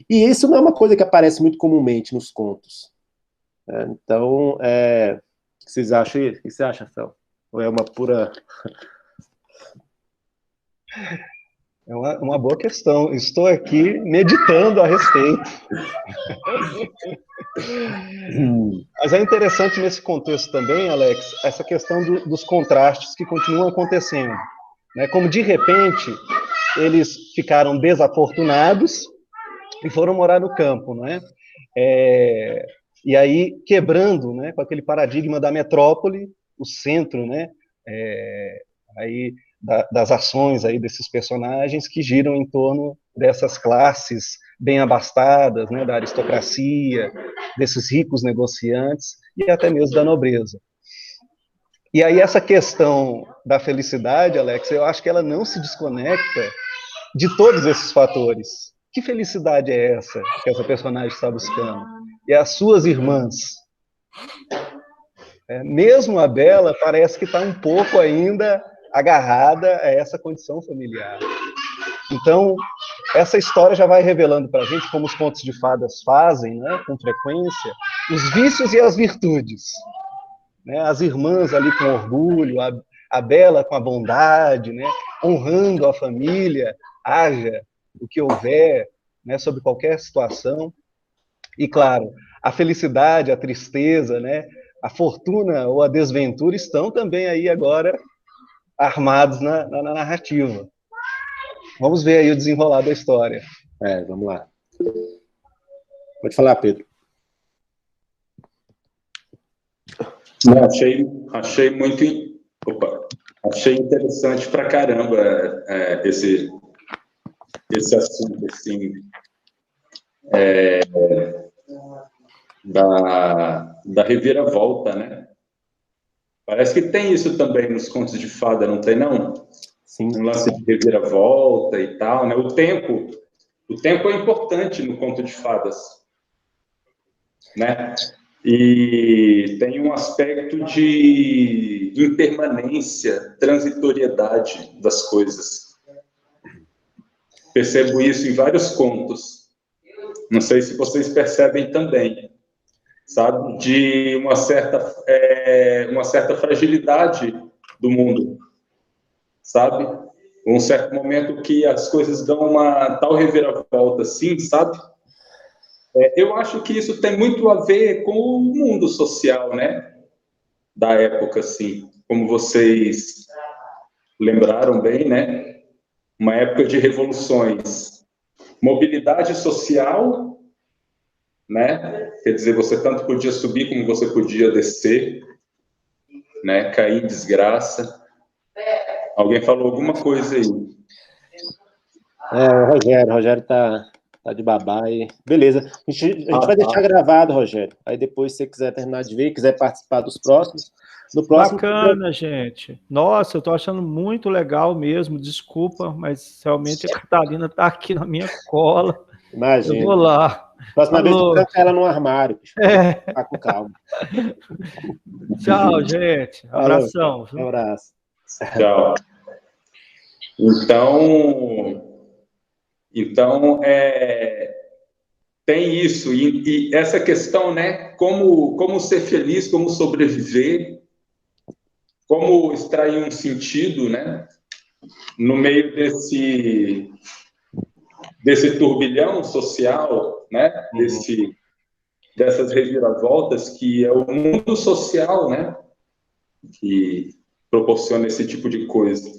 E isso não é uma coisa que aparece muito comumente nos contos, né? Então, o que vocês acham aí? O que você acha, Fel? Ou é uma pura... É uma boa questão. Estou aqui meditando a respeito. Mas é interessante nesse contexto também, Alex, essa questão dos contrastes que continuam acontecendo, né? Como, de repente, eles ficaram desafortunados e foram morar no campo, né? E aí, quebrando, né, com aquele paradigma da metrópole, o centro, né, aí das ações aí desses personagens que giram em torno dessas classes bem abastadas, né, da aristocracia, desses ricos negociantes e até mesmo da nobreza. E aí essa questão da felicidade, Alex, eu acho que ela não se desconecta de todos esses fatores. Que felicidade é essa que essa personagem está buscando? E as suas irmãs? Mesmo a Bela parece que está um pouco ainda agarrada a essa condição familiar. Então, essa história já vai revelando para a gente, como os contos de fadas fazem, né, com frequência, os vícios e as virtudes. Né, as irmãs ali com orgulho, a Bela com a bondade, né, honrando a família, haja o que houver, né, sobre qualquer situação. E, claro, a felicidade, a tristeza, né, a fortuna ou a desventura estão também aí agora armados na narrativa. Vamos ver aí o desenrolar da história. Vamos lá. Pode falar, Pedro. Não, achei muito... achei interessante pra caramba esse assunto, assim, da reviravolta, né? Parece que tem isso também nos contos de fada, não tem, não? Sim. Um lance de reviravolta e tal, né? O tempo é importante no conto de fadas, né? E tem um aspecto de impermanência, transitoriedade das coisas. Percebo isso em vários contos. Não sei se vocês percebem também, sabe? De uma certa fragilidade do mundo, sabe? Um certo momento que as coisas dão uma tal reviravolta assim, sabe? Eu acho que isso tem muito a ver com o mundo social, né? Da época, assim, como vocês lembraram bem, né? Uma época de revoluções, mobilidade social, né? Quer dizer, você tanto podia subir como você podia descer, né? Cair em desgraça. Alguém falou alguma coisa aí? O Rogério tá de babá e... Beleza. A gente vai deixar gravado, Rogério. Aí depois, se você quiser terminar de ver, quiser participar dos próximos, no próximo... Bacana, gente. Nossa, eu tô achando muito legal mesmo. Desculpa, mas realmente a Catarina tá aqui na minha cola. Imagina. Eu vou lá. Próxima vez eu tranco ela no armário. Tá com calma. Tchau, gente. Abração. Um abraço. Tchau. Então tem isso, e essa questão, né, como ser feliz, como sobreviver, como extrair um sentido, né, no meio desse turbilhão social, né, dessas reviravoltas que é o mundo social, né, que proporciona esse tipo de coisa.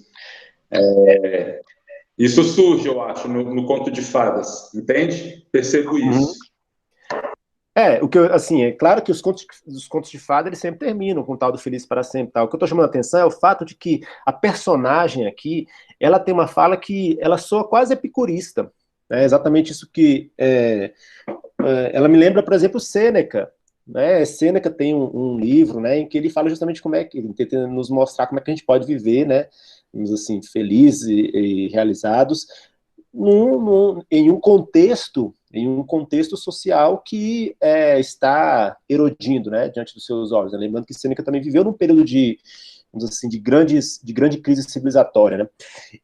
Isso surge, eu acho, no conto de fadas, entende? Percebo isso. Assim, é claro que os contos de fada, eles sempre terminam com o tal do feliz para sempre, tal. O que eu tô chamando a atenção é o fato de que a personagem aqui, ela tem uma fala que ela soa quase epicurista, né? Exatamente isso que ela me lembra, por exemplo, Sêneca, né? Sêneca tem um livro, né, em que ele fala justamente como é que, tenta nos mostrar como é que a gente pode viver, né, assim, felizes e realizados em um contexto social que está erodindo, né, diante dos seus olhos. Né? Lembrando que Sêneca também viveu num período de, vamos dizer assim, de grande crise civilizatória, né?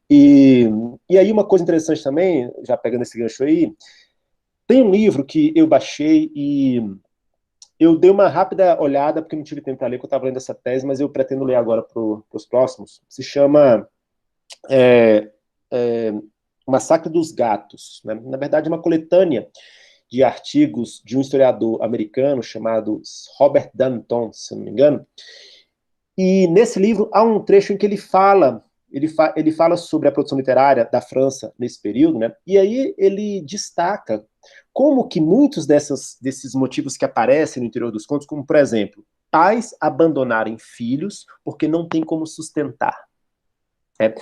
E aí uma coisa interessante também, já pegando esse gancho aí, tem um livro que eu baixei e eu dei uma rápida olhada, porque não tive tempo para ler, porque eu estava lendo essa tese, mas eu pretendo ler agora para os próximos. Se chama é, é, O Massacre dos Gatos. Né? Na verdade, é uma coletânea de artigos de um historiador americano chamado Robert Danton, se não me engano. E nesse livro há um trecho em que ele fala sobre a produção literária da França nesse período, né? E aí ele destaca como que muitos desses motivos que aparecem no interior dos contos, como, por exemplo, pais abandonarem filhos porque não tem como sustentar. Né?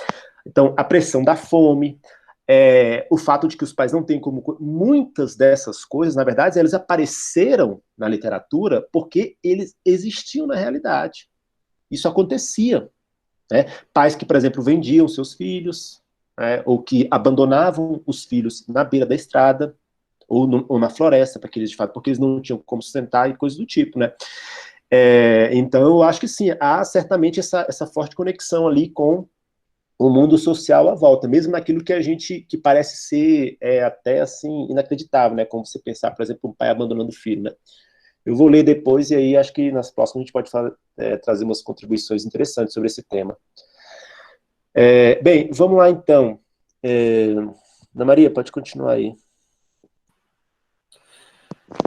Então, a pressão da fome, o fato de que os pais não têm como... Muitas dessas coisas, na verdade, elas apareceram na literatura porque eles existiam na realidade. Isso acontecia. Né? Pais que, por exemplo, vendiam seus filhos, né? Ou que abandonavam os filhos na beira da estrada, ou na floresta, para que eles, de fato, porque eles não tinham como sustentar e coisas do tipo, né? Então, eu acho que sim, há certamente essa forte conexão ali com o mundo social à volta, mesmo naquilo que que parece ser até assim inacreditável, né? Como você pensar, por exemplo, um pai abandonando o filho, né? Eu vou ler depois e aí acho que nas próximas a gente pode trazer umas contribuições interessantes sobre esse tema. Bem, vamos lá então. Ana Maria, pode continuar aí.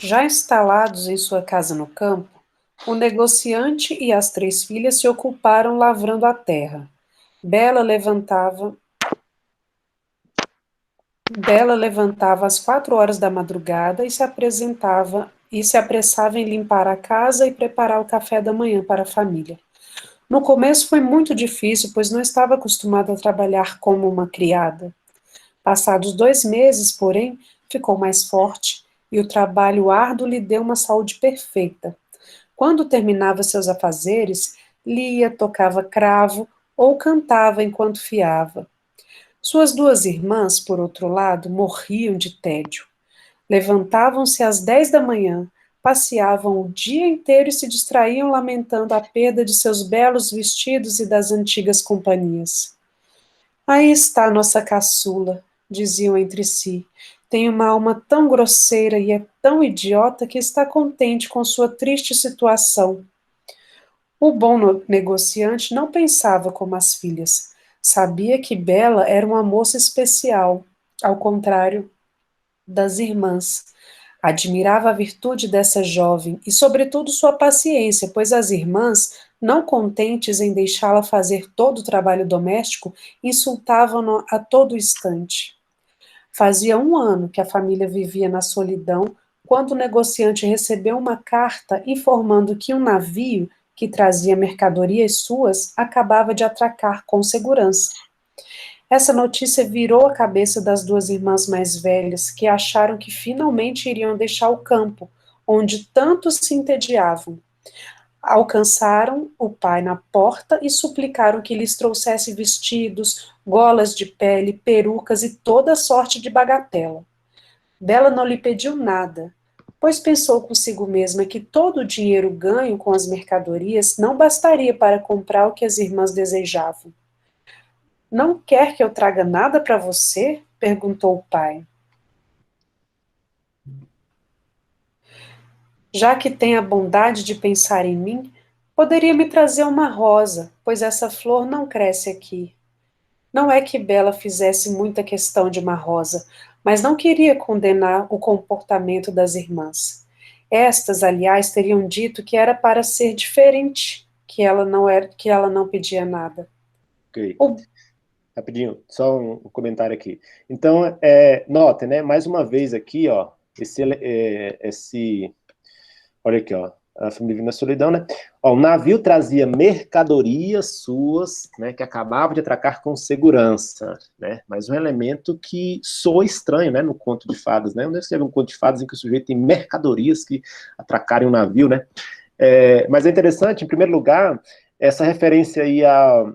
Já instalados em sua casa no campo, o negociante e as 3 filhas se ocuparam lavrando a terra. Bela levantava às 4 horas da madrugada e se apressava em limpar a casa e preparar o café da manhã para a família. No começo foi muito difícil, pois não estava acostumada a trabalhar como uma criada. Passados 2 meses, porém, ficou mais forte e o trabalho árduo lhe deu uma saúde perfeita. Quando terminava seus afazeres, lia, tocava cravo ou cantava enquanto fiava. Suas 2 irmãs, por outro lado, morriam de tédio. Levantavam-se às 10 da manhã, passeavam o dia inteiro e se distraíam lamentando a perda de seus belos vestidos e das antigas companhias. Aí está nossa caçula, diziam entre si. Tem uma alma tão grosseira e é tão idiota que está contente com sua triste situação. O bom negociante não pensava como as filhas. Sabia que Bela era uma moça especial, ao contrário das irmãs. Admirava a virtude dessa jovem e, sobretudo, sua paciência, pois as irmãs, não contentes em deixá-la fazer todo o trabalho doméstico, insultavam-no a todo instante. Fazia 1 ano que a família vivia na solidão, quando o negociante recebeu uma carta informando que um navio que trazia mercadorias suas acabava de atracar com segurança. Essa notícia virou a cabeça das 2 irmãs mais velhas, que acharam que finalmente iriam deixar o campo, onde tanto se entediavam. Alcançaram o pai na porta e suplicaram que lhes trouxesse vestidos, golas de pele, perucas e toda sorte de bagatela. Bela não lhe pediu nada, pois pensou consigo mesma que todo o dinheiro ganho com as mercadorias não bastaria para comprar o que as irmãs desejavam. Não quer que eu traga nada para você? Perguntou o pai. Já que tem a bondade de pensar em mim, poderia me trazer uma rosa, pois essa flor não cresce aqui. Não é que Bela fizesse muita questão de uma rosa, mas não queria condenar o comportamento das irmãs. Estas, aliás, teriam dito que era para ser diferente, que ela não pedia nada. Ok. O Rapidinho, só um comentário aqui. Então, notem, né, mais uma vez aqui, ó, Olha aqui, ó. A família vive na solidão, né? Ó, o navio trazia mercadorias suas, né, que acabava de atracar com segurança, né? Mas um elemento que soa estranho, né, no conto de fadas, né? Onde você vê um conto de fadas em que o sujeito tem mercadorias que atracarem um navio, né? Mas é interessante, em primeiro lugar, essa referência aí a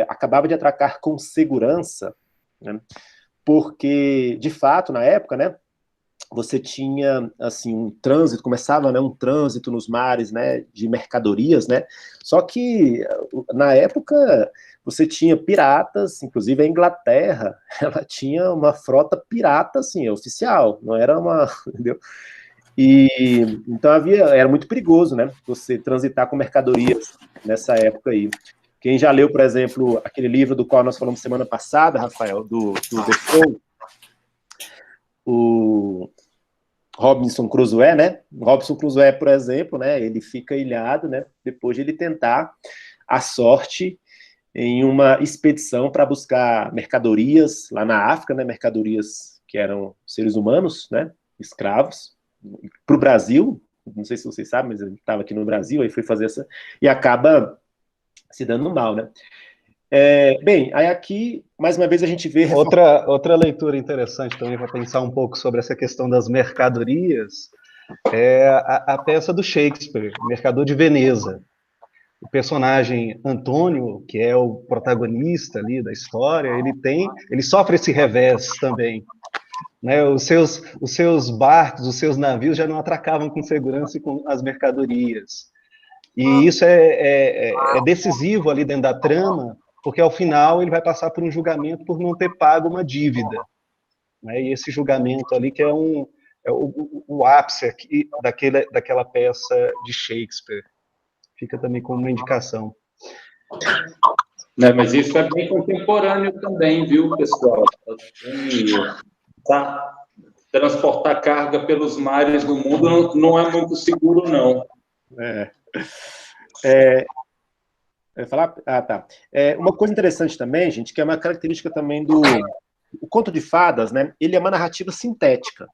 acabava de atracar com segurança, né? Porque, de fato, na época, né, você tinha, assim, um trânsito, começava, né, um trânsito nos mares, né, de mercadorias, né, só que, na época, você tinha piratas, inclusive a Inglaterra, ela tinha uma frota pirata, assim, oficial, não era uma, entendeu? E, então era muito perigoso, né, você transitar com mercadorias nessa época aí. Quem já leu, por exemplo, aquele livro do qual nós falamos semana passada, Rafael, do Defoe, o Robinson Crusoe, né? Robinson Crusoe, por exemplo, né? Ele fica ilhado, né? Depois de ele tentar a sorte em uma expedição para buscar mercadorias lá na África, né? Mercadorias que eram seres humanos, né? Escravos, para o Brasil. Não sei se vocês sabem, mas ele estava aqui no Brasil, aí foi fazer essa e acaba se dando mal, né? Bem, aí aqui, mais uma vez, a gente vê... Outra leitura interessante também para pensar um pouco sobre essa questão das mercadorias é a peça do Shakespeare, Mercador de Veneza. O personagem Antônio, que é o protagonista ali da história, ele sofre esse revés também, né? Os seus barcos, os seus navios já não atracavam com segurança e com as mercadorias. E isso é decisivo ali dentro da trama, porque ao final ele vai passar por um julgamento por não ter pago uma dívida, né? E esse julgamento ali que é o ápice aqui daquela peça de Shakespeare. Fica também como uma indicação. Mas isso é bem contemporâneo também, viu, pessoal? Transportar carga pelos mares do mundo não é muito seguro, não. Falar? Ah, tá. Uma coisa interessante também, gente, que é uma característica também do o conto de fadas, né? Ele é uma narrativa sintética.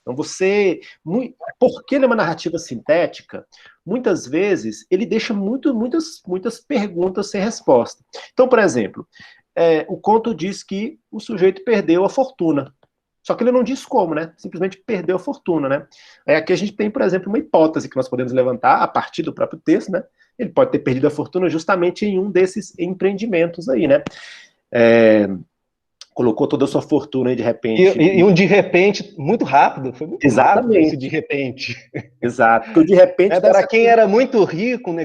Então porque ele é uma narrativa sintética, muitas vezes ele deixa muitas perguntas sem resposta. Então, por exemplo, o conto diz que o sujeito perdeu a fortuna. Só que ele não diz como, né? Simplesmente perdeu a fortuna, né? Aqui a gente tem, por exemplo, uma hipótese que nós podemos levantar a partir do próprio texto, né? Ele pode ter perdido a fortuna justamente em um desses empreendimentos aí, né? Colocou toda a sua fortuna aí de repente. E um de repente, muito rápido, foi muito rápido esse de repente. Exato, porque o de repente... Para quem era muito rico, um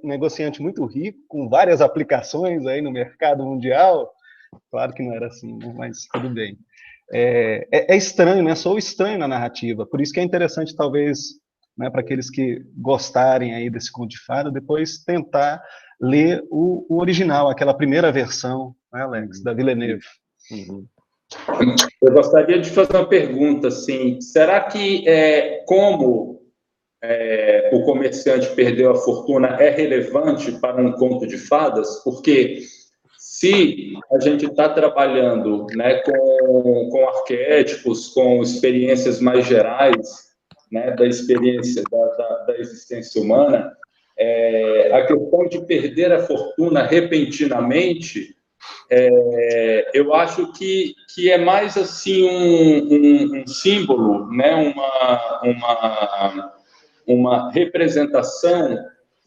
negociante muito rico, com várias aplicações aí no mercado mundial, claro que não era assim, mas tudo bem. É estranho, né? Sou estranho na narrativa, por isso que é interessante, talvez, né, para aqueles que gostarem aí desse conto de fada, depois tentar ler o original, aquela primeira versão, né, Alex, da Villeneuve. Uhum. Eu gostaria de fazer uma pergunta, assim, será que como o comerciante perdeu a fortuna é relevante para um conto de fadas? Porque se a gente está trabalhando, né, com arquétipos, com experiências mais gerais, né, da experiência da existência humana, a questão de perder a fortuna repentinamente, eu acho que é mais assim um símbolo, né, uma representação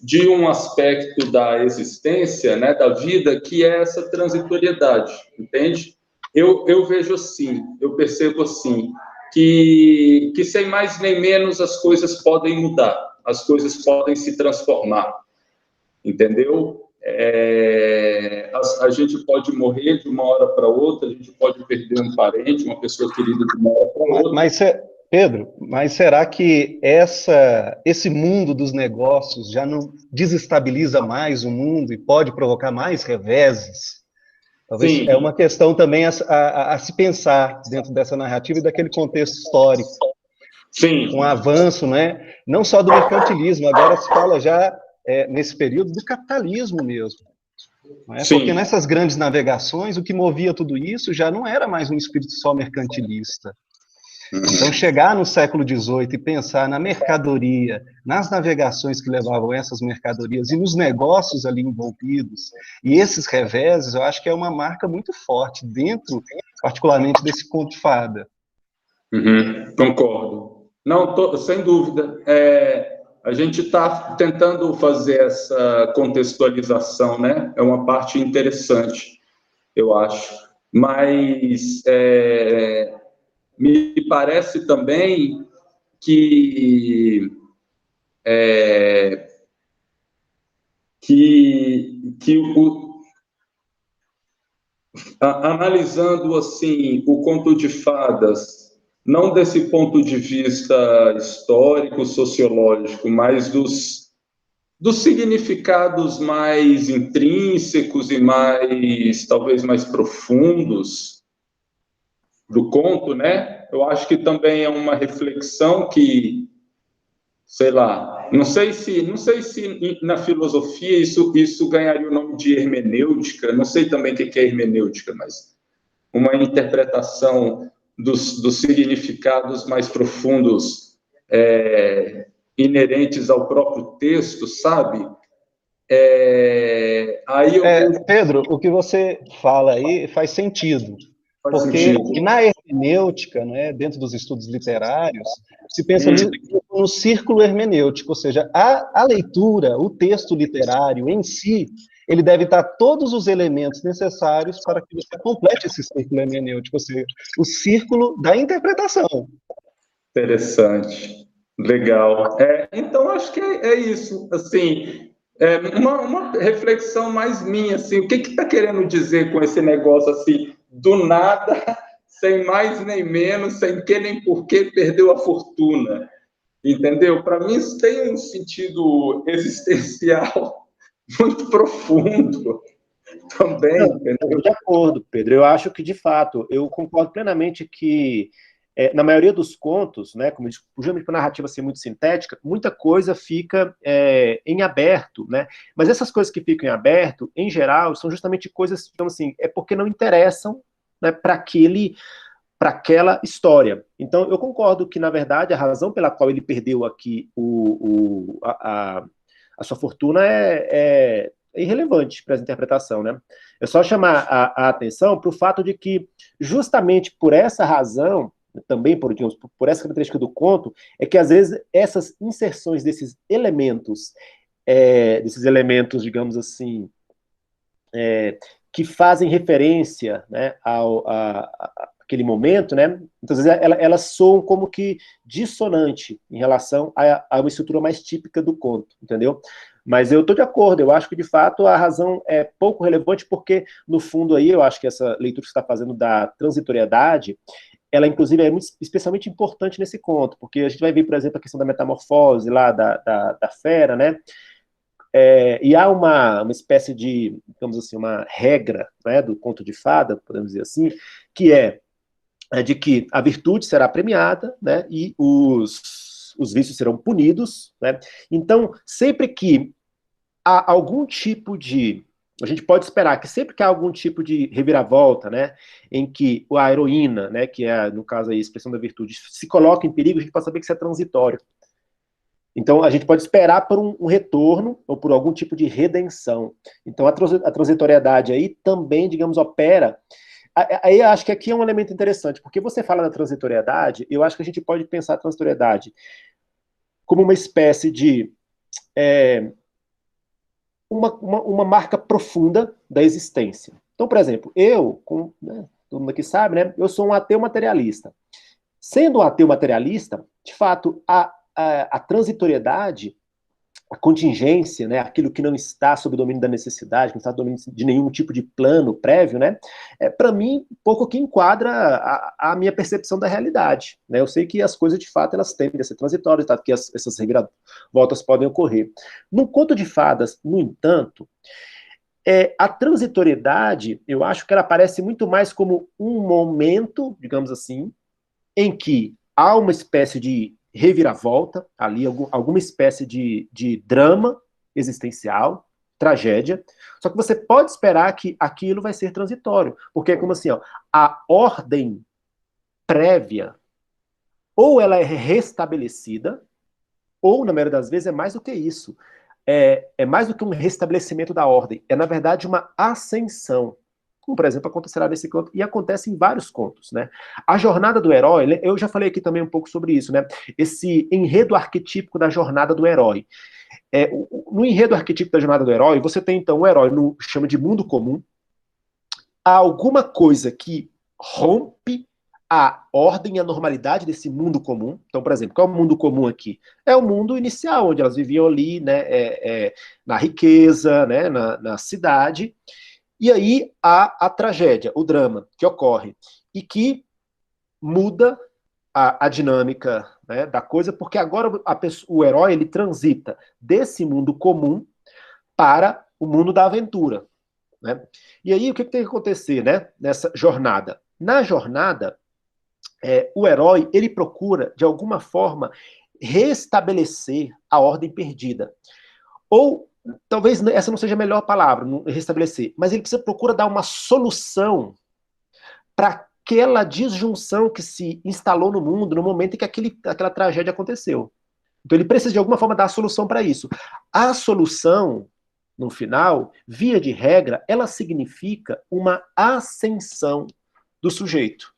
de um aspecto da existência, né, da vida, que é essa transitoriedade, entende? Eu vejo assim, eu percebo assim, que sem mais nem menos as coisas podem mudar, as coisas podem se transformar, entendeu? A gente pode morrer de uma hora para outra, a gente pode perder um parente, uma pessoa querida de uma hora para outra. Pedro, mas será que esse mundo dos negócios já não desestabiliza mais o mundo e pode provocar mais reveses? Talvez Sim. É uma questão também a se pensar dentro dessa narrativa e daquele contexto histórico. Sim. Um avanço, né? Não só do mercantilismo, agora se fala já, nesse período, do capitalismo mesmo. Não é? Porque nessas grandes navegações, o que movia tudo isso já não era mais um espírito só mercantilista. Então, chegar no século XVIII e pensar na mercadoria, nas navegações que levavam essas mercadorias e nos negócios ali envolvidos, e esses reveses, eu acho que é uma marca muito forte dentro, particularmente, desse conto de fada. Concordo. Não, sem dúvida. A gente está tentando fazer essa contextualização, né? É uma parte interessante, eu acho. Mas me parece também que analisando assim o conto de fadas, não desse ponto de vista histórico, sociológico, mas dos significados mais intrínsecos e talvez mais profundos do conto, né? Eu acho que também é uma reflexão que, sei lá, não sei se na filosofia isso ganharia o nome de hermenêutica, não sei também o que é hermenêutica, mas uma interpretação dos significados mais profundos inerentes ao próprio texto, sabe? Pedro, o que você fala aí faz sentido. Porque na hermenêutica, né, dentro dos estudos literários, se pensa no círculo hermenêutico, ou seja, a leitura, o texto literário em si, ele deve dar todos os elementos necessários para que você complete esse círculo hermenêutico, ou seja, o círculo da interpretação. Interessante, legal. Então, acho que é isso, assim, uma reflexão mais minha, assim, o que está querendo dizer com esse negócio, assim, do nada, sem mais nem menos, sem que nem porquê, perdeu a fortuna, entendeu? Para mim isso tem um sentido existencial muito profundo também, entendeu? Estou de acordo, Pedro. Eu acho que, de fato, eu concordo plenamente que, na maioria dos contos, né, como justamente por narrativa ser muito sintética, muita coisa fica em aberto, né? Mas essas coisas que ficam em aberto, em geral, são justamente coisas, então, assim, é porque não interessam, né, para aquela história. Então, eu concordo que, na verdade, a razão pela qual ele perdeu aqui a sua fortuna é irrelevante para essa interpretação, né? É só chamar a atenção para o fato de que, justamente por essa razão, também digamos, por essa característica do conto, é que, às vezes, essas inserções desses elementos, digamos assim, que fazem referência, né, aquele momento, né? Então, às vezes, elas soam como que dissonante em relação a uma estrutura mais típica do conto, entendeu? Mas eu estou de acordo, eu acho que, de fato, a razão é pouco relevante, porque, no fundo, aí, eu acho que essa leitura que você está fazendo da transitoriedade, ela, inclusive, é especialmente importante nesse conto, porque a gente vai ver, por exemplo, a questão da metamorfose lá da fera, né? E há uma espécie de, digamos assim, uma regra, né, do conto de fada, podemos dizer assim, que é de que a virtude será premiada, né, e os vícios serão punidos, né? Então, sempre que há algum tipo de... A gente pode esperar que sempre que há algum tipo de reviravolta, né, em que a heroína, né, que é, no caso aí, a expressão da virtude, se coloca em perigo, a gente pode saber que isso é transitório. Então, a gente pode esperar por um retorno ou por algum tipo de redenção. Então, a transitoriedade aí também, digamos, opera. Aí eu acho que aqui é um elemento interessante, porque você fala da transitoriedade, eu acho que a gente pode pensar a transitoriedade como uma espécie de uma marca profunda da existência. Então, por exemplo, né, todo mundo aqui sabe, né, eu sou um ateu materialista. Sendo um ateu materialista, de fato, a transitoriedade, a contingência, né, aquilo que não está sob o domínio da necessidade, que não está sob o domínio de nenhum tipo de plano prévio, né, para mim, pouco que enquadra a minha percepção da realidade. Né? Eu sei que as coisas, de fato, elas tendem a ser transitórias, tá? Que essas reviravoltas podem ocorrer. No conto de fadas, no entanto, a transitoriedade, eu acho que ela aparece muito mais como um momento, digamos assim, em que há uma espécie de reviravolta, ali alguma espécie de drama existencial, tragédia, só que você pode esperar que aquilo vai ser transitório, porque é como assim, ó, a ordem prévia, ou ela é restabelecida, ou, na maioria das vezes, é mais do que isso. É mais do que um restabelecimento da ordem. É, na verdade, uma ascensão. Como, por exemplo, acontecerá nesse conto, e acontece em vários contos, né? A jornada do herói, eu já falei aqui também um pouco sobre isso, né? Esse enredo arquetípico da jornada do herói. No enredo arquetípico da jornada do herói, você tem, então, o herói no chama de mundo comum, há alguma coisa que rompe a ordem e a normalidade desse mundo comum. Então, por exemplo, qual é o mundo comum aqui? É o mundo inicial, onde elas viviam ali, né, na riqueza, né, na cidade. E aí há a tragédia, o drama que ocorre e que muda a dinâmica, né, da coisa, porque agora o herói ele transita desse mundo comum para o mundo da aventura. Né? E aí o que tem que acontecer, né, nessa jornada? Na jornada, o herói ele procura, de alguma forma, restabelecer a ordem perdida. Ou, talvez essa não seja a melhor palavra, restabelecer, mas ele procura dar uma solução para aquela disjunção que se instalou no mundo no momento em que aquela tragédia aconteceu. Então ele precisa, de alguma forma, dar a solução para isso. A solução, no final, via de regra, ela significa uma ascensão do sujeito.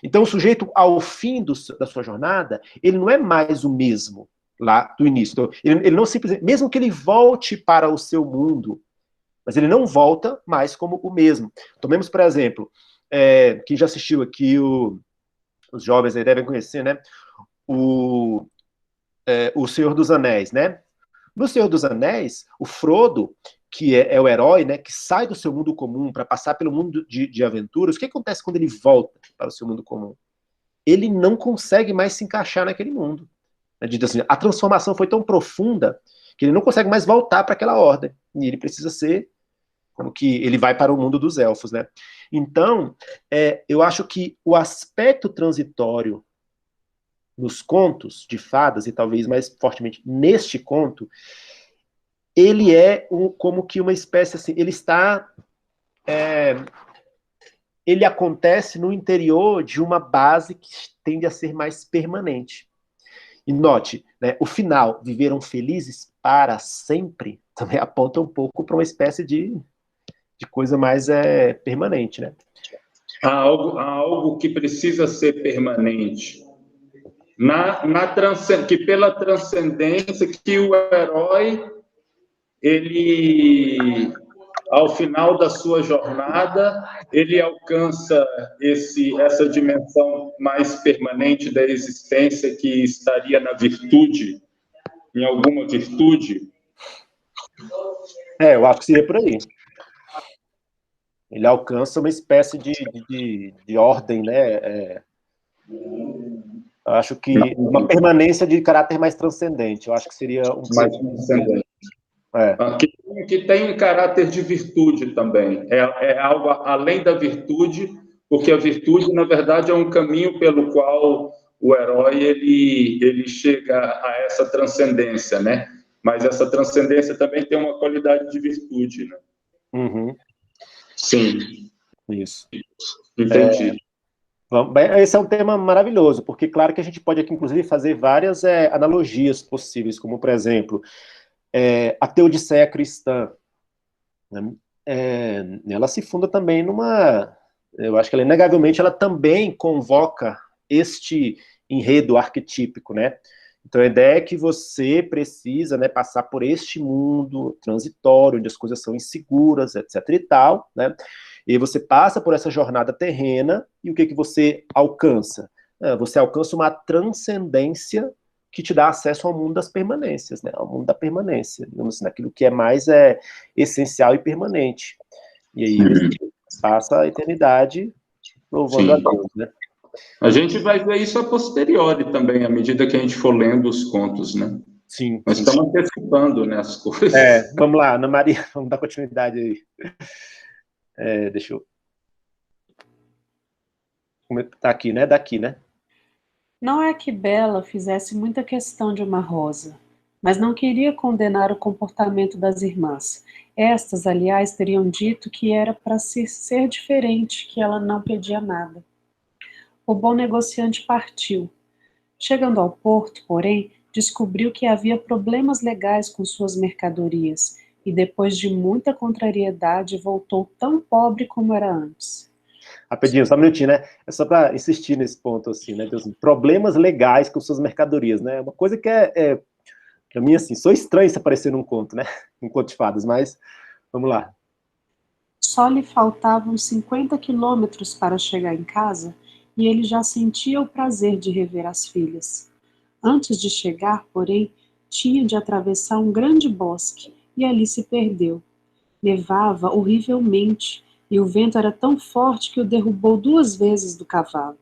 Então o sujeito, ao fim da sua jornada, ele não é mais o mesmo lá do início. Então, ele não simplesmente, mesmo que ele volte para o seu mundo, mas ele não volta mais como o mesmo. Tomemos, por exemplo, quem já assistiu aqui, os jovens aí devem conhecer, né? O Senhor dos Anéis, né? No Senhor dos Anéis, o Frodo, que é o herói, né, que sai do seu mundo comum para passar pelo mundo de aventuras, o que acontece quando ele volta para o seu mundo comum? Ele não consegue mais se encaixar naquele mundo. Assim, a transformação foi tão profunda que ele não consegue mais voltar para aquela ordem. E ele precisa ser como que ele vai para o mundo dos elfos, né? Então, eu acho que o aspecto transitório nos contos de fadas, e talvez mais fortemente neste conto, ele é como que uma espécie assim, ele acontece no interior de uma base que tende a ser mais permanente. E note, né, o final, viveram felizes para sempre, também aponta um pouco para uma espécie de coisa mais permanente, né? Há algo que precisa ser permanente. Que pela transcendência, que o herói, ele, ao final da sua jornada, ele alcança essa dimensão mais permanente da existência, que estaria na virtude, em alguma virtude. Eu acho que seria por aí. Ele alcança uma espécie de ordem, né? Eu acho que uma permanência de caráter mais transcendente. Eu acho que seria mais transcendente. Que tem um caráter de virtude também. É algo além da virtude, porque a virtude, na verdade, é um caminho pelo qual o herói ele chega a essa transcendência, né? Mas essa transcendência também tem uma qualidade de virtude, né? Uhum. Sim. Isso. Entendi. Esse é um tema maravilhoso, porque claro que a gente pode aqui, inclusive, fazer várias analogias possíveis, como, por exemplo, a Teodiceia cristã, né? Ela se funda também eu acho que ela, inegavelmente, ela também convoca este enredo arquetípico, né? Então a ideia é que você precisa, né, passar por este mundo transitório, onde as coisas são inseguras, etc e tal, né? E você passa por essa jornada terrena, e o que você alcança? Você alcança uma transcendência que te dá acesso ao mundo das permanências, né? Ao mundo da permanência, digamos assim, naquilo que é mais essencial e permanente. E aí você passa a eternidade louvando a Deus, né? A gente vai ver isso a posteriori também, à medida que a gente for lendo os contos, né? Sim. Nós estamos antecipando, né, as coisas. Vamos lá, Ana Maria, vamos dar continuidade aí. Deixa eu... Tá aqui, né? Daqui, né? Não é que Bela fizesse muita questão de uma rosa, mas não queria condenar o comportamento das irmãs. Estas, aliás, teriam dito que era para ser diferente, que ela não pedia nada. O bom negociante partiu. Chegando ao porto, porém, descobriu que havia problemas legais com suas mercadorias e, depois de muita contrariedade, voltou tão pobre como era antes. Rapidinho, só um minutinho, né? É só para insistir nesse ponto, assim, né? Tem, assim, problemas legais com suas mercadorias, né? Uma coisa que para mim, assim, sou estranho isso aparecer num conto, né? Um conto de fadas, mas vamos lá. Só lhe faltavam 50 quilômetros para chegar em casa e ele já sentia o prazer de rever as filhas. Antes de chegar, porém, tinha de atravessar um grande bosque e ali se perdeu. Nevava horrivelmente e o vento era tão forte que o derrubou 2 vezes do cavalo.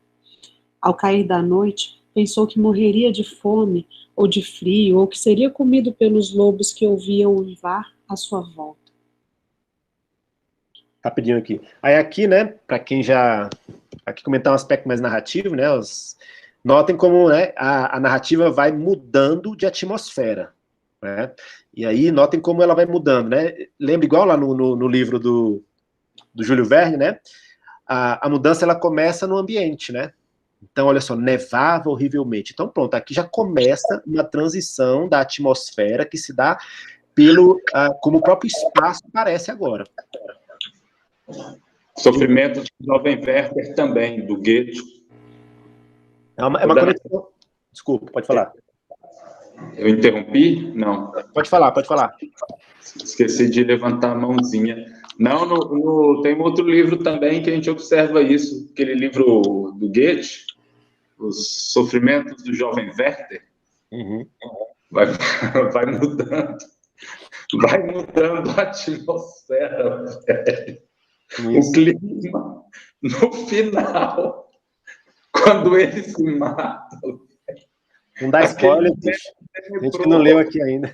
Ao cair da noite, pensou que morreria de fome ou de frio ou que seria comido pelos lobos que ouviam uivar à sua volta. Rapidinho aqui. Aí aqui, né, para quem já... Aqui comentar um aspecto mais narrativo, né, notem como, né, a narrativa vai mudando de atmosfera, né, e aí notem como ela vai mudando, né, lembra igual lá no livro do Júlio Verne, né, a mudança ela começa no ambiente, né, então olha só, nevava horrivelmente, então pronto, aqui já começa uma transição da atmosfera que se dá como o próprio espaço parece agora. Sofrimento de Jovem Werther também, do Goethe. É uma conexão. Desculpa, pode falar. Eu interrompi? Não. Pode falar, pode falar. Esqueci de levantar a mãozinha. Não, tem um outro livro também que a gente observa isso, aquele livro do Goethe, Os Sofrimentos do Jovem Werther. Uhum. Vai mudando. Vai mudando a atmosfera, velho. O clima, no final, quando ele se mata. Não dá spoiler, bicho. A gente que não leu aqui ainda.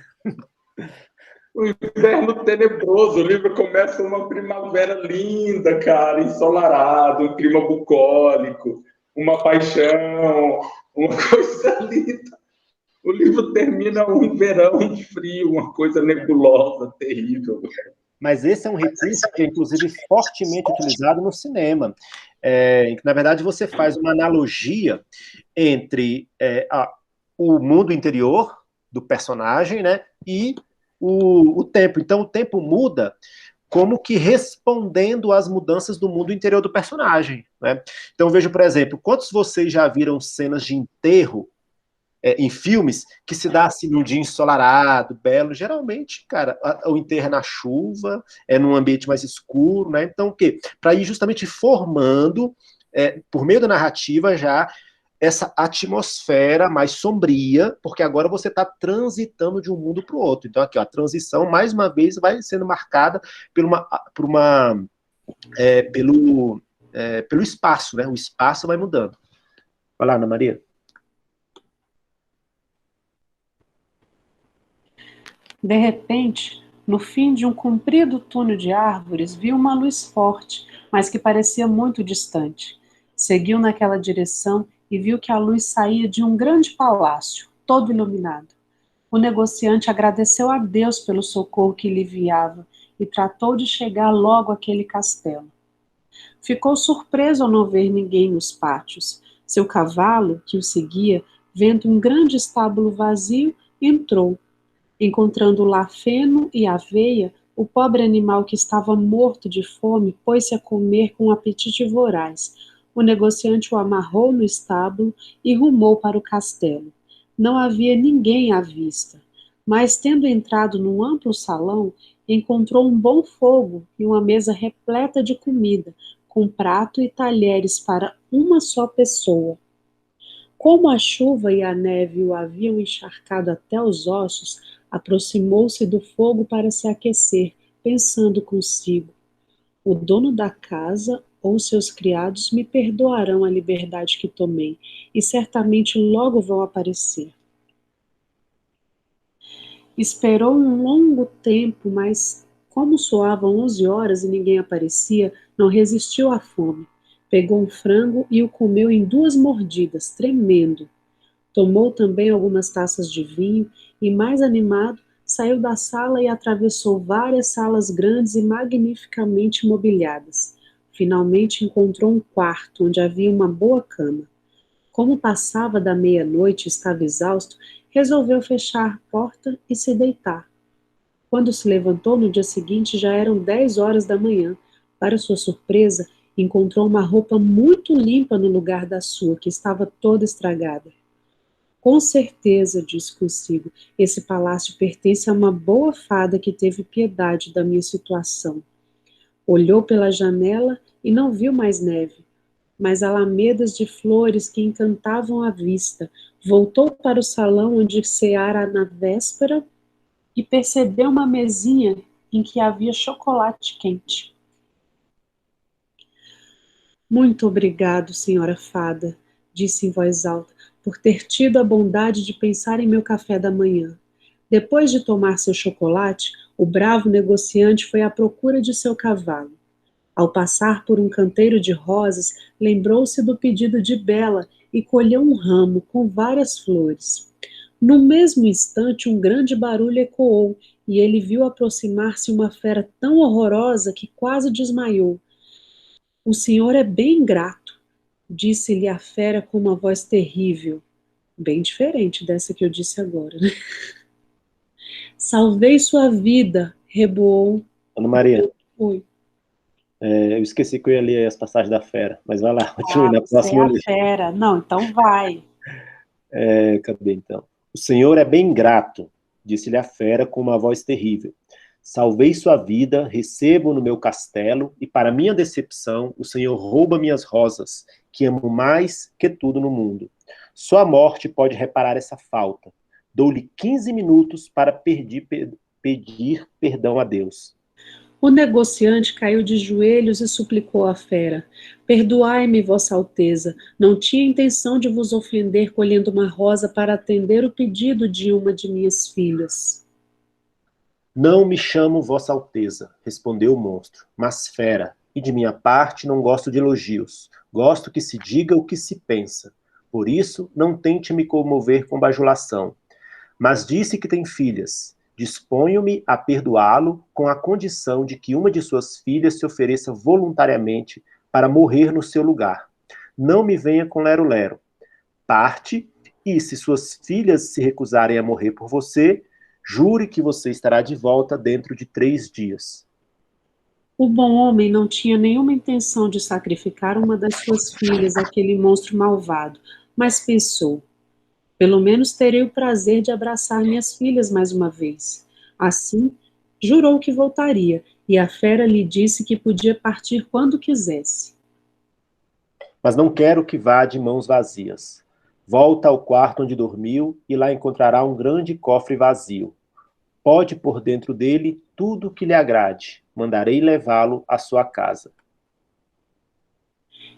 O inverno tenebroso, o livro começa uma primavera linda, cara, ensolarado, um clima bucólico, uma paixão, uma coisa linda. O livro termina um verão frio, uma coisa nebulosa, terrível. Mas esse é um recurso que é, inclusive, fortemente utilizado no cinema. Em que, na verdade, você faz uma analogia entre o mundo interior do personagem, né, e o tempo. Então, o tempo muda como que respondendo às mudanças do mundo interior do personagem, né? Então, vejo, por exemplo, quantos de vocês já viram cenas de enterro em filmes que se dá assim num dia ensolarado, belo, geralmente, cara, o enterro é na chuva, é num ambiente mais escuro, né? Então, o quê? Para ir justamente formando, por meio da narrativa, já essa atmosfera mais sombria, porque agora você está transitando de um mundo para o outro. Então, aqui, ó, a transição, mais uma vez, vai sendo marcada pelo espaço, né? O espaço vai mudando. Vai lá, Ana Maria. De repente, no fim de um comprido túnel de árvores, viu uma luz forte, mas que parecia muito distante. Seguiu naquela direção e viu que a luz saía de um grande palácio, todo iluminado. O negociante agradeceu a Deus pelo socorro que lhe enviava e tratou de chegar logo àquele castelo. Ficou surpreso ao não ver ninguém nos pátios. Seu cavalo, que o seguia, vendo um grande estábulo vazio, entrou. Encontrando lá feno e aveia, o pobre animal que estava morto de fome pôs-se a comer com um apetite voraz. O negociante o amarrou no estábulo e rumou para o castelo. Não havia ninguém à vista, mas tendo entrado num amplo salão, encontrou um bom fogo e uma mesa repleta de comida, com prato e talheres para uma só pessoa. Como a chuva e a neve o haviam encharcado até os ossos, aproximou-se do fogo para se aquecer, pensando consigo: o dono da casa ou seus criados me perdoarão a liberdade que tomei, e certamente logo vão aparecer. Esperou um longo tempo, mas como soavam 11 horas e ninguém aparecia, não resistiu à fome. Pegou um frango e o comeu em 2 mordidas, tremendo. Tomou também algumas taças de vinho e, mais animado, saiu da sala e atravessou várias salas grandes e magnificamente mobiliadas. Finalmente encontrou um quarto onde havia uma boa cama. Como passava da meia-noite e estava exausto, resolveu fechar a porta e se deitar. Quando se levantou no dia seguinte, já eram 10 horas da manhã. Para sua surpresa, encontrou uma roupa muito limpa no lugar da sua, que estava toda estragada. Com certeza, disse consigo, esse palácio pertence a uma boa fada que teve piedade da minha situação. Olhou pela janela e não viu mais neve, mas alamedas de flores que encantavam a vista. Voltou para o salão onde ceara na véspera e percebeu uma mesinha em que havia chocolate quente. Muito obrigado, senhora fada, disse em voz alta, por ter tido a bondade de pensar em meu café da manhã. Depois de tomar seu chocolate, o bravo negociante foi à procura de seu cavalo. Ao passar por um canteiro de rosas, lembrou-se do pedido de Bela e colheu um ramo com várias flores. No mesmo instante, um grande barulho ecoou e ele viu aproximar-se uma fera tão horrorosa que quase desmaiou. O senhor é bem ingrato, disse-lhe a fera com uma voz terrível, bem diferente dessa que eu disse agora. Né? Salvei sua vida, reboou. Ana Maria. Oi. Eu esqueci que eu ia ler as passagens da fera, mas vai lá, continue na próxima. Você é a fera. Não, então vai. Cadê então? O senhor é bem grato, disse-lhe a fera com uma voz terrível. Salvei sua vida, recebo no meu castelo, e para minha decepção, o senhor rouba minhas rosas, que amo mais que tudo no mundo. Só a morte pode reparar essa falta. Dou-lhe 15 minutos para pedir perdão a Deus. O negociante caiu de joelhos e suplicou à fera. Perdoai-me, vossa alteza, não tinha intenção de vos ofender colhendo uma rosa para atender o pedido de uma de minhas filhas. Não me chamo vossa alteza, respondeu o monstro, mas fera, e de minha parte não gosto de elogios. Gosto que se diga o que se pensa. Por isso, não tente me comover com bajulação. Mas disse que tem filhas. Disponho-me a perdoá-lo com a condição de que uma de suas filhas se ofereça voluntariamente para morrer no seu lugar. Não me venha com lero-lero. Parte, e se suas filhas se recusarem a morrer por você, jure que você estará de volta dentro de 3 dias. O bom homem não tinha nenhuma intenção de sacrificar uma das suas filhas àquele monstro malvado, mas pensou, pelo menos terei o prazer de abraçar minhas filhas mais uma vez. Assim, jurou que voltaria, e a fera lhe disse que podia partir quando quisesse. Mas não quero que vá de mãos vazias. Volta ao quarto onde dormiu e lá encontrará um grande cofre vazio. Pode pôr dentro dele tudo o que lhe agrade. Mandarei levá-lo à sua casa.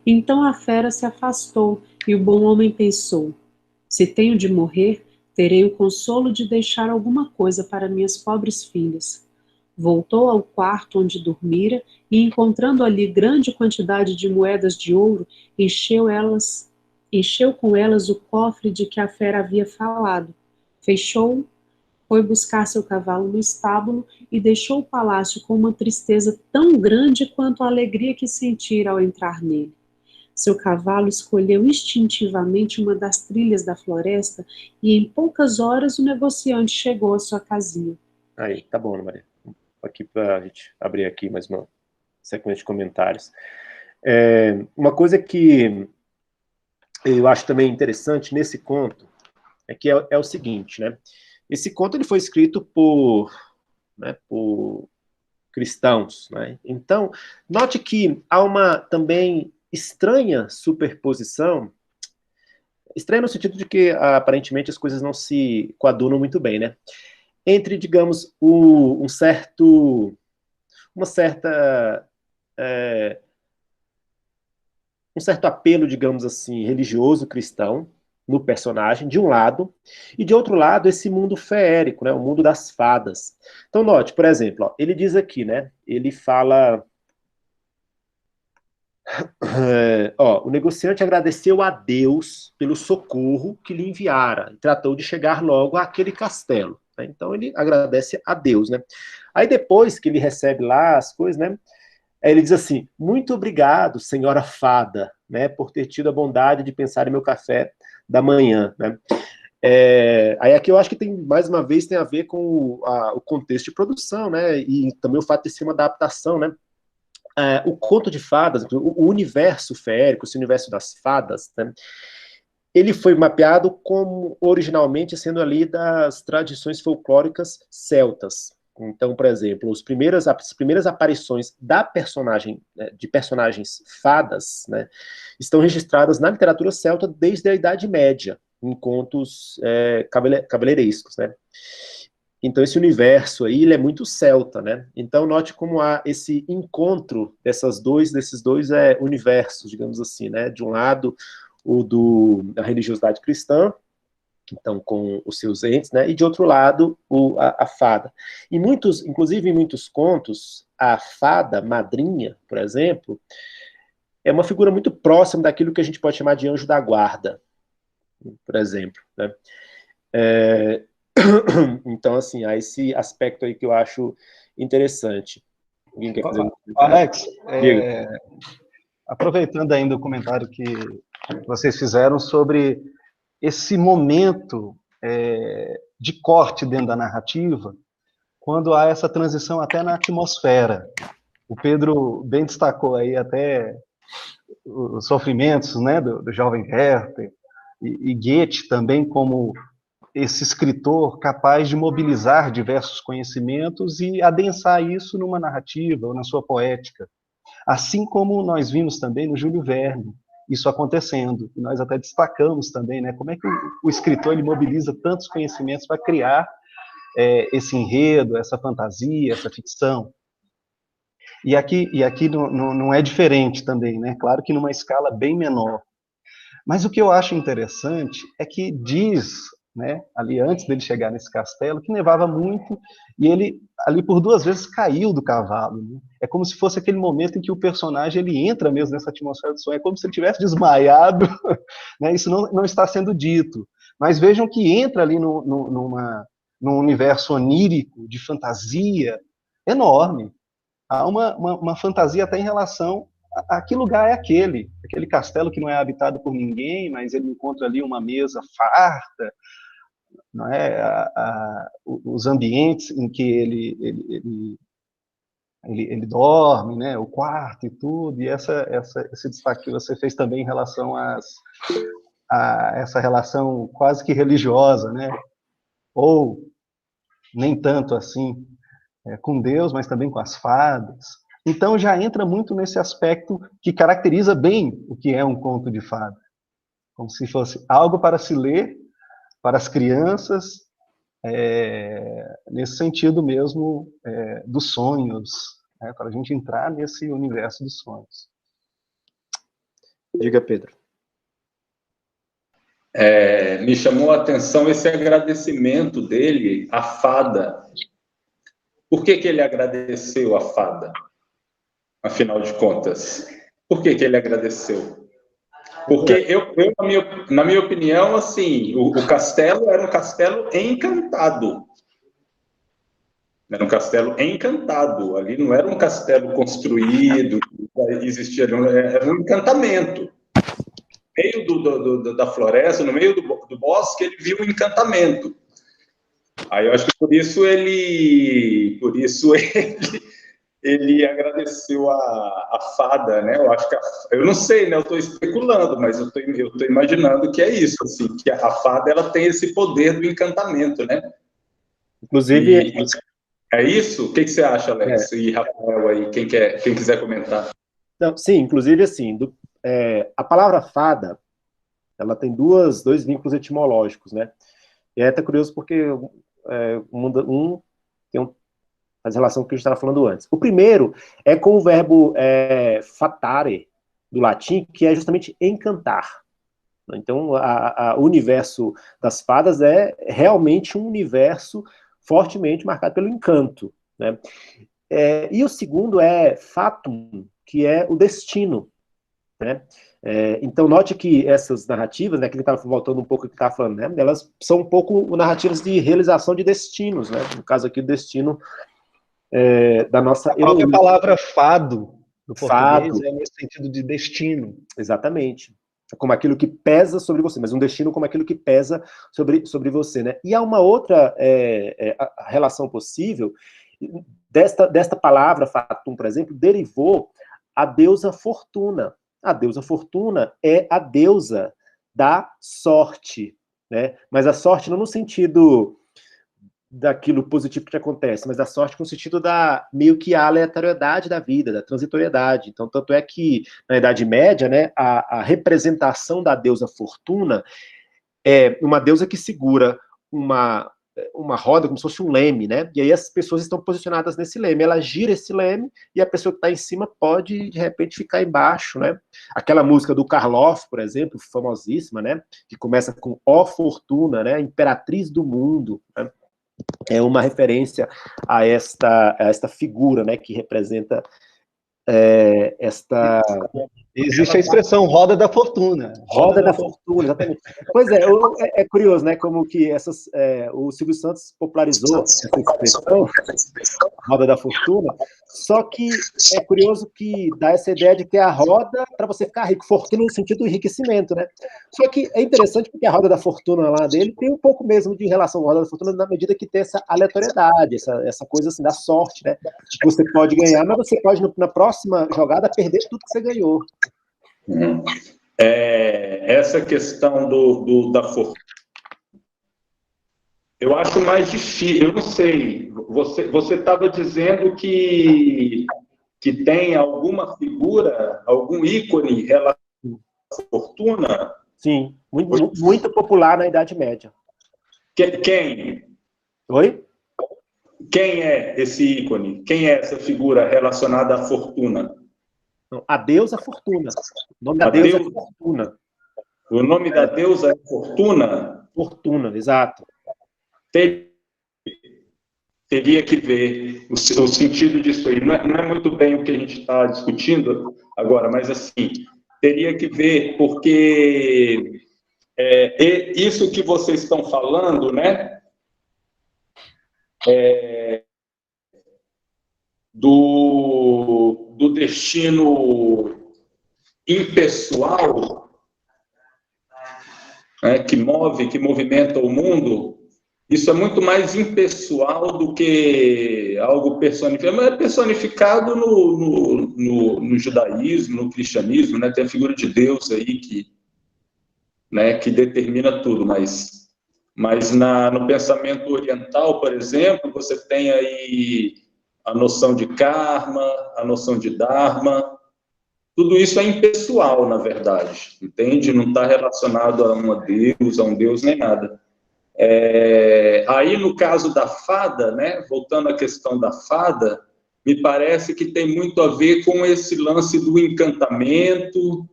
Então a fera se afastou e o bom homem pensou, se tenho de morrer, terei o consolo de deixar alguma coisa para minhas pobres filhas. Voltou ao quarto onde dormira e, encontrando ali grande quantidade de moedas de ouro, encheu com elas o cofre de que a fera havia falado. Fechou-o, foi buscar seu cavalo no estábulo e deixou o palácio com uma tristeza tão grande quanto a alegria que sentira ao entrar nele. Seu cavalo escolheu instintivamente uma das trilhas da floresta e em poucas horas o negociante chegou à sua casinha. Aí, tá bom, Ana Maria. Aqui para a gente abrir aqui mais uma sequência de comentários. Uma coisa que eu acho também interessante nesse conto é que é o seguinte, né? Esse conto ele foi escrito por cristãos, né? Então, note que há uma também estranha superposição, estranha no sentido de que aparentemente as coisas não se coadunam muito bem, né? Entre, digamos, um certo apelo, digamos assim, religioso cristão no personagem, de um lado, e de outro lado, esse mundo feérico, né, o mundo das fadas. Então, note, por exemplo, ó, ele diz aqui, né, ele fala... o negociante agradeceu a Deus pelo socorro que lhe enviara e tratou de chegar logo àquele castelo. Né? Então ele agradece a Deus, né? Aí depois que ele recebe lá as coisas, né? Aí ele diz assim, muito obrigado, senhora fada, né, por ter tido a bondade de pensar em meu café da manhã, né. Aí aqui eu acho que tem, mais uma vez, tem a ver com o contexto de produção, né, e também o fato de ser uma adaptação, né. O conto de fadas, o universo férico, esse universo das fadas, né, ele foi mapeado como originalmente sendo ali das tradições folclóricas celtas. Então, por exemplo, as primeiras aparições de personagens fadas, né, estão registradas na literatura celta desde a Idade Média, em contos cabeleirescos, né? Então, esse universo aí, ele é muito celta, né? Então, note como há esse encontro desses dois universos, digamos assim, né? De um lado, da religiosidade cristã, então, com os seus entes, né? E, de outro lado, a fada. Inclusive, em muitos contos, a fada, madrinha, por exemplo, é uma figura muito próxima daquilo que a gente pode chamar de anjo da guarda, por exemplo, né? Então, assim, há esse aspecto aí que eu acho interessante. Alguém quer fazer um comentário? Alex, aproveitando ainda o comentário que vocês fizeram sobre esse momento de corte dentro da narrativa, quando há essa transição até na atmosfera. O Pedro bem destacou aí até os sofrimentos, né, do jovem Werther, e Goethe também como esse escritor capaz de mobilizar diversos conhecimentos e adensar isso numa narrativa ou na sua poética. Assim como nós vimos também no Júlio Verne, isso acontecendo. E nós até destacamos também, né, como é que o escritor ele mobiliza tantos conhecimentos para criar esse enredo, essa fantasia, essa ficção. E aqui não é diferente também, né? Claro que numa escala bem menor. Mas o que eu acho interessante é que diz, né, ali antes dele chegar nesse castelo, que nevava muito e ele ali por 2 vezes caiu do cavalo, né? É como se fosse aquele momento em que o personagem ele entra mesmo nessa atmosfera do sonho, é como se ele tivesse desmaiado, né? Isso não está sendo dito, mas vejam que entra ali num universo onírico de fantasia enorme. Há uma fantasia até em relação a que lugar é aquele castelo que não é habitado por ninguém, mas ele encontra ali uma mesa farta, não é? Os ambientes em que ele dorme, né? O quarto e tudo, e esse destaque que você fez também em relação a essa relação quase que religiosa, né? Ou nem tanto assim com Deus, mas também com as fadas. Então já entra muito nesse aspecto que caracteriza bem o que é um conto de fada, como se fosse algo para se ler para as crianças, nesse sentido mesmo dos sonhos, né, para a gente entrar nesse universo dos sonhos. Diga, Pedro. Me chamou a atenção esse agradecimento dele à fada. Por que ele agradeceu a fada, afinal de contas? Por que ele agradeceu? Porque na minha opinião, assim, o castelo era um castelo encantado. Era um castelo encantado. Ali não era um castelo construído, existia, era um encantamento. No meio da floresta, no meio do bosque, ele viu um encantamento. Aí eu acho que por isso ele agradeceu a fada, né? Eu acho que eu não sei, né? Eu estou especulando, mas eu estou imaginando que é isso, assim, que a fada ela tem esse poder do encantamento, né? Inclusive, é isso? O que você acha, Alex? E Rafael aí, quem quiser comentar? Não, sim, inclusive assim, a palavra fada, ela tem dois vínculos etimológicos, né? E é até curioso porque tem as relações que a gente estava falando antes. O primeiro é com o verbo fatare, do latim, que é justamente encantar. Então, o universo das fadas é realmente um universo fortemente marcado pelo encanto, né? E o segundo é fatum, que é o destino, né? Então, note que essas narrativas, né, que ele estava voltando um pouco ao que estava falando, né, elas são um pouco narrativas de realização de destinos, né? No caso aqui, o destino da nossa heroína. A própria palavra fado, do português Fado. é nesse sentido de destino. Exatamente. Como aquilo que pesa sobre você, mas um destino como aquilo que pesa sobre você, né? E há uma outra relação possível, desta palavra, fatum, por exemplo, derivou a deusa Fortuna. A deusa Fortuna é a deusa da sorte, né? Mas a sorte não no sentido daquilo positivo que te acontece, mas a sorte no sentido da meio que a aleatoriedade da vida, da transitoriedade. Então, tanto é que na Idade Média, né, a representação da deusa Fortuna é uma deusa que segura uma roda como se fosse um leme, né? E aí as pessoas estão posicionadas nesse leme. Ela gira esse leme e a pessoa que está em cima pode, de repente, ficar embaixo, né? Aquela música do Karloff, por exemplo, famosíssima, né? Que começa com Ó Fortuna, né? Imperatriz do mundo, né? É uma referência a esta figura, né? Que representa esta... Existe a expressão roda da fortuna. Roda da fortuna, exatamente. Pois é, é curioso, né, como que o Silvio Santos popularizou essa expressão, roda da fortuna, só que é curioso que dá essa ideia de que é a roda para você ficar rico, fortuna no sentido do enriquecimento, né? Só que é interessante porque a roda da fortuna lá dele tem um pouco mesmo de relação com a roda da fortuna na medida que tem essa aleatoriedade, essa coisa assim da sorte, né? Você pode ganhar, mas você pode na próxima jogada perder tudo que você ganhou. Essa questão da fortuna, eu acho mais difícil, eu não sei, você estava dizendo que tem alguma figura, algum ícone relacionado à fortuna? Sim, muito popular na Idade Média. Quem? Oi? Quem é esse ícone? Quem é essa figura relacionada à fortuna? A deusa Fortuna. O nome da deusa é Fortuna. O nome da deusa é Fortuna? Fortuna, exato. Teria que ver o sentido disso aí. Não é muito bem o que a gente está discutindo agora, mas assim, teria que ver, porque isso que vocês estão falando, né? Do destino impessoal, né, que movimenta o mundo, isso é muito mais impessoal do que algo personificado. Mas é personificado no judaísmo, no cristianismo, né? Tem a figura de Deus aí que determina tudo, mas no pensamento oriental, por exemplo, você tem aí a noção de karma, a noção de dharma. Tudo isso é impessoal, na verdade, entende? Não está relacionado a um Deus, nem nada. Aí, no caso da fada, né, voltando à questão da fada, me parece que tem muito a ver com esse lance do encantamento,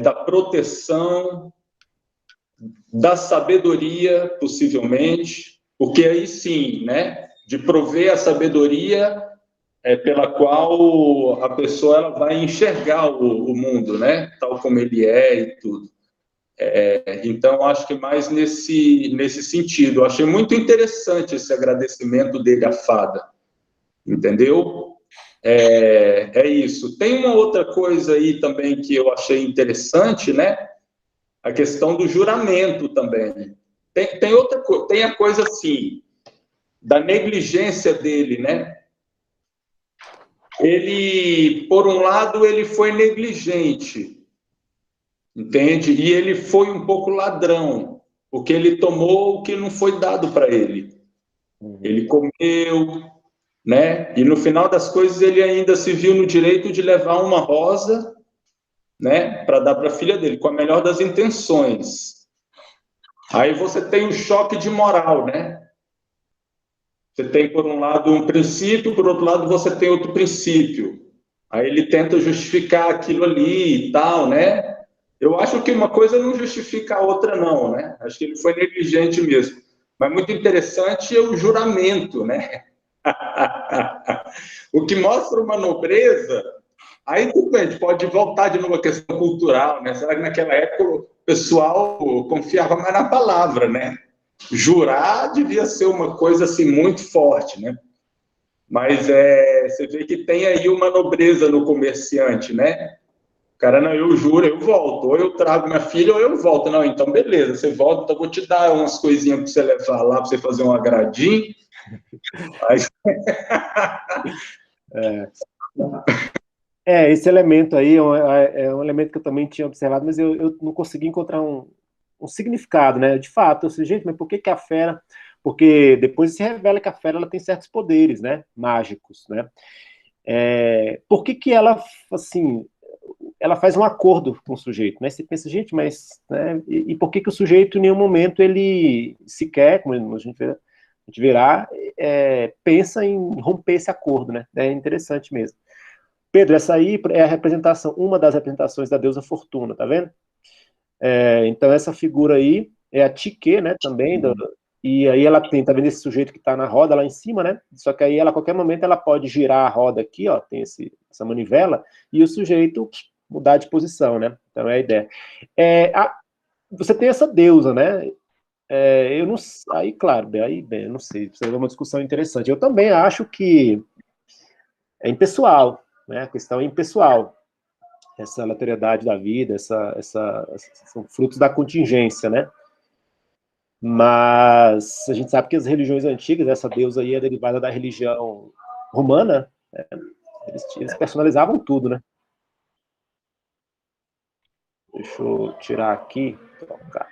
da proteção, da sabedoria, possivelmente, porque aí sim, né, de prover a sabedoria pela qual a pessoa ela vai enxergar o mundo, né, tal como ele é e tudo. Então, acho que mais nesse sentido. Eu achei muito interessante esse agradecimento dele à fada, entendeu? É isso. Tem uma outra coisa aí também que eu achei interessante, né? A questão do juramento também. Tem outra coisa, tem a coisa assim, da negligência dele, né? Ele, por um lado, ele foi negligente, entende? E ele foi um pouco ladrão, porque ele tomou o que não foi dado para ele. Ele comeu, né? E no final das coisas ele ainda se viu no direito de levar uma rosa, né? Para dar para a filha dele, com a melhor das intenções. Aí você tem um choque de moral, né? Você tem, por um lado, um princípio, por outro lado, você tem outro princípio. Aí ele tenta justificar aquilo ali e tal, né? Eu acho que uma coisa não justifica a outra, não, né? Acho que ele foi negligente mesmo. Mas muito interessante é o juramento, né? O que mostra uma nobreza. Aí tudo bem, a gente pode voltar de novo à questão cultural, né? Será que naquela época o pessoal confiava mais na palavra, né? Jurar devia ser uma coisa assim muito forte, né? Mas você vê que tem aí uma nobreza no comerciante, né? O cara, não, eu juro, eu volto. Ou eu trago minha filha, ou eu volto. Não, então beleza, você volta, então eu vou te dar umas coisinhas para você levar lá, para você fazer um agradinho. Aí... Esse elemento aí é um elemento que eu também tinha observado, mas eu não consegui encontrar um significado, né? De fato, eu sei, gente, mas por que a fera... Porque depois se revela que a fera ela tem certos poderes, né? Mágicos, né? Por que ela, assim, ela faz um acordo com o sujeito, né? Você pensa, gente, mas... Né? E por que o sujeito, em nenhum momento, ele sequer, como a gente verá, pensa em romper esse acordo, né? É interessante mesmo. Pedro, essa aí é a representação, uma das representações da deusa Fortuna, tá vendo? Então, essa figura aí é a Tike, né, também, e aí ela tem, tá vendo esse sujeito que tá na roda lá em cima, né? Só que aí ela, a qualquer momento, ela pode girar a roda aqui, ó, tem essa manivela, e o sujeito mudar de posição, né? Então, é a ideia. Você tem essa deusa, né? Eu não aí, claro, aí, bem, eu não sei, precisa ter uma discussão interessante. Eu também acho que é impessoal, né? A questão é impessoal. Essa aleatoriedade da vida, são frutos da contingência, né? Mas a gente sabe que as religiões antigas, essa deusa aí é derivada da religião romana, né? Eles personalizavam tudo, né? Deixa eu tirar aqui, trocar.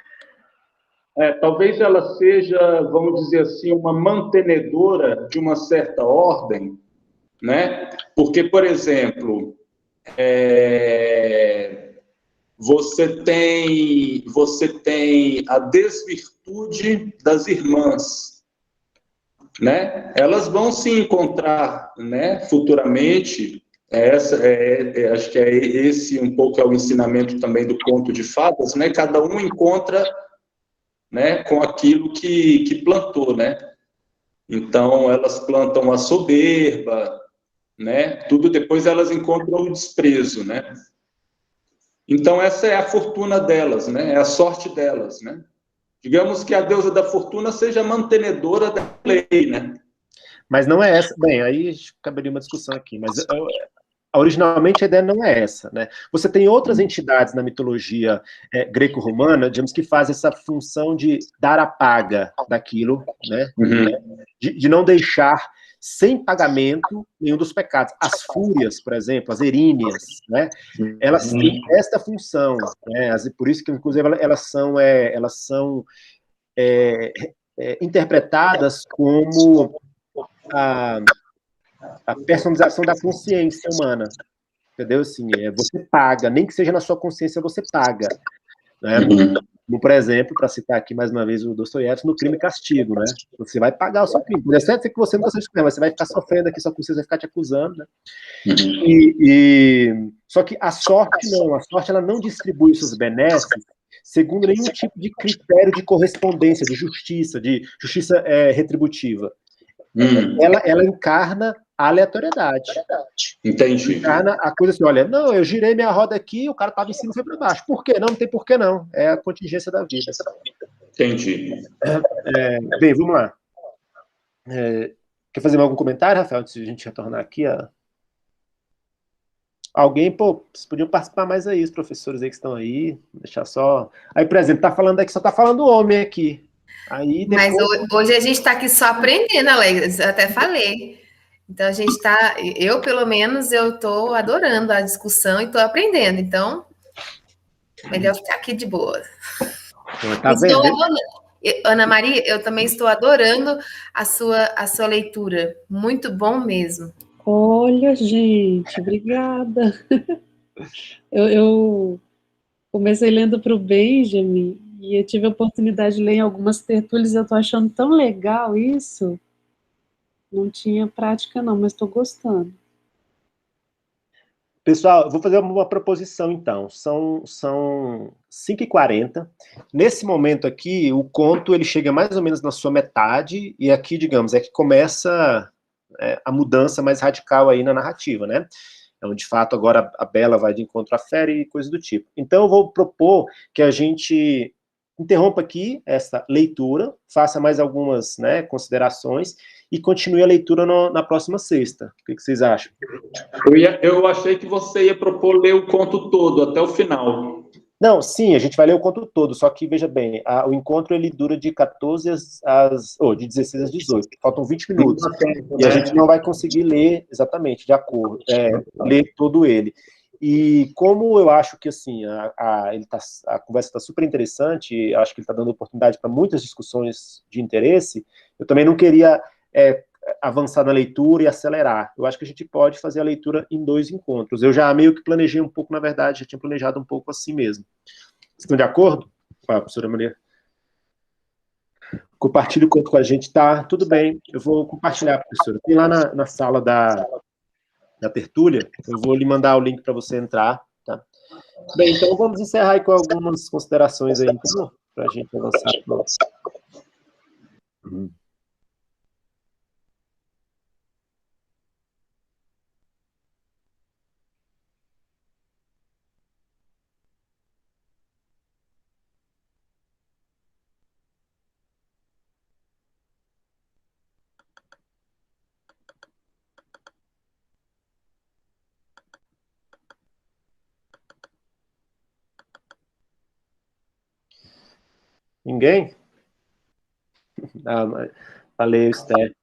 Talvez ela seja, vamos dizer assim, uma mantenedora de uma certa ordem, né? Porque, por exemplo, você tem a desvirtude das irmãs, né? Elas vão se encontrar, né, futuramente. Acho que esse um pouco é o ensinamento também do conto de fadas, né? Cada um encontra, né, com aquilo que plantou, né? Então elas plantam a soberba, né? Tudo depois elas encontram o desprezo, né? Então essa é a fortuna delas, né? É a sorte delas, né? Digamos que a deusa da fortuna seja a mantenedora da lei, né? Mas não é essa. Bem, aí caberia uma discussão aqui, mas originalmente a ideia não é essa, né? Você tem outras entidades na mitologia greco-romana, digamos, que fazem essa função de dar a paga daquilo, né? De não deixar sem pagamento nenhum dos pecados. As fúrias, por exemplo, as eríneas, né? Elas têm esta função, né? Por isso que, inclusive, elas são interpretadas como a personalização da consciência humana, entendeu? Assim, você paga, nem que seja na sua consciência, você paga, né? Como, por exemplo, para citar aqui mais uma vez o Dostoiévski, no Crime e Castigo, né? Você vai pagar o seu crime. Pode ser que você não gosta de comer, mas você vai ficar sofrendo aqui, sua consciência vai ficar te acusando, né? Só que a sorte não, a sorte ela não distribui os seus benesses segundo nenhum tipo de critério de correspondência, de justiça retributiva. Ela encarna a aleatoriedade. Entendi. Encarna a coisa assim, olha, não, eu girei minha roda aqui, o cara estava em cima e foi para baixo. Por quê? Não tem por que não. É a contingência da vida. Entendi. Bem, vamos lá. Quer fazer algum comentário, Rafael, antes de a gente retornar aqui? Alguém, vocês podiam participar mais aí, os professores aí que estão aí, deixar só... Aí, por exemplo, tá falando aqui, só tá falando homem aqui. Aí, depois... Mas hoje a gente está aqui só aprendendo, Alex, eu até falei. Então, a gente está, eu pelo menos, eu estou adorando a discussão e estou aprendendo. Então, melhor ficar aqui de boa. Tá vendo? Ana Maria, eu também estou adorando a sua leitura. Muito bom mesmo. Olha, gente, obrigada. Eu comecei lendo para o Benjamin e eu tive a oportunidade de ler em algumas tertúlias. Eu estou achando tão legal isso. Não tinha prática não, mas estou gostando. Pessoal, eu vou fazer uma proposição, então. São 5h40. Nesse momento aqui, o conto ele chega mais ou menos na sua metade, e aqui, digamos, é que começa a mudança mais radical aí na narrativa, né? Então, de fato, agora a Bela vai de encontro à fera e coisa do tipo. Então, eu vou propor que a gente interrompa aqui essa leitura, faça mais algumas, né, considerações, e continue a leitura na próxima sexta. O que vocês acham? Eu achei que você ia propor ler o conto todo, até o final. Não, sim, a gente vai ler o conto todo, só que, veja bem, o encontro ele dura de 14 de 16 às 18, faltam 20 minutos, e a gente não vai conseguir ler exatamente, de acordo, ler todo ele. E como eu acho que, assim, a conversa está super interessante, acho que ele está dando oportunidade para muitas discussões de interesse, eu também não queria avançar na leitura e acelerar. Eu acho que a gente pode fazer a leitura em 2 encontros. Eu já meio que planejei um pouco, na verdade, já tinha planejado um pouco assim mesmo. Estão de acordo? Professora Maria? Compartilhe o conto com a gente, tá? Tudo bem, eu vou compartilhar, professora. Tem lá na sala da tertúlia, eu vou lhe mandar o link para você entrar, tá? Bem, então vamos encerrar aí com algumas considerações aí, então, para a gente avançar. Ninguém? Valeu, Esther.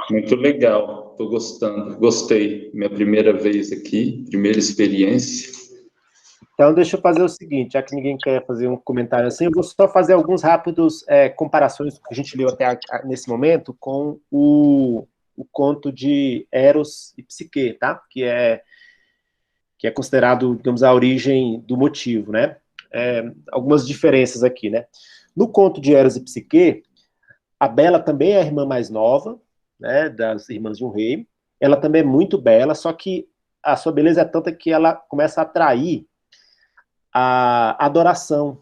Muito legal, estou gostando. Gostei. Minha primeira vez aqui, primeira experiência. Então, deixa eu fazer o seguinte, já que ninguém quer fazer um comentário assim, eu vou só fazer alguns rápidos comparações que a gente leu até nesse momento com o conto de Eros e Psique, tá? Que é considerado, digamos, a origem do motivo, né? Algumas diferenças aqui, né? No conto de Eros e Psique, a Bela também é a irmã mais nova, né, das irmãs de um rei. Ela também é muito bela, só que a sua beleza é tanta que ela começa a atrair a adoração,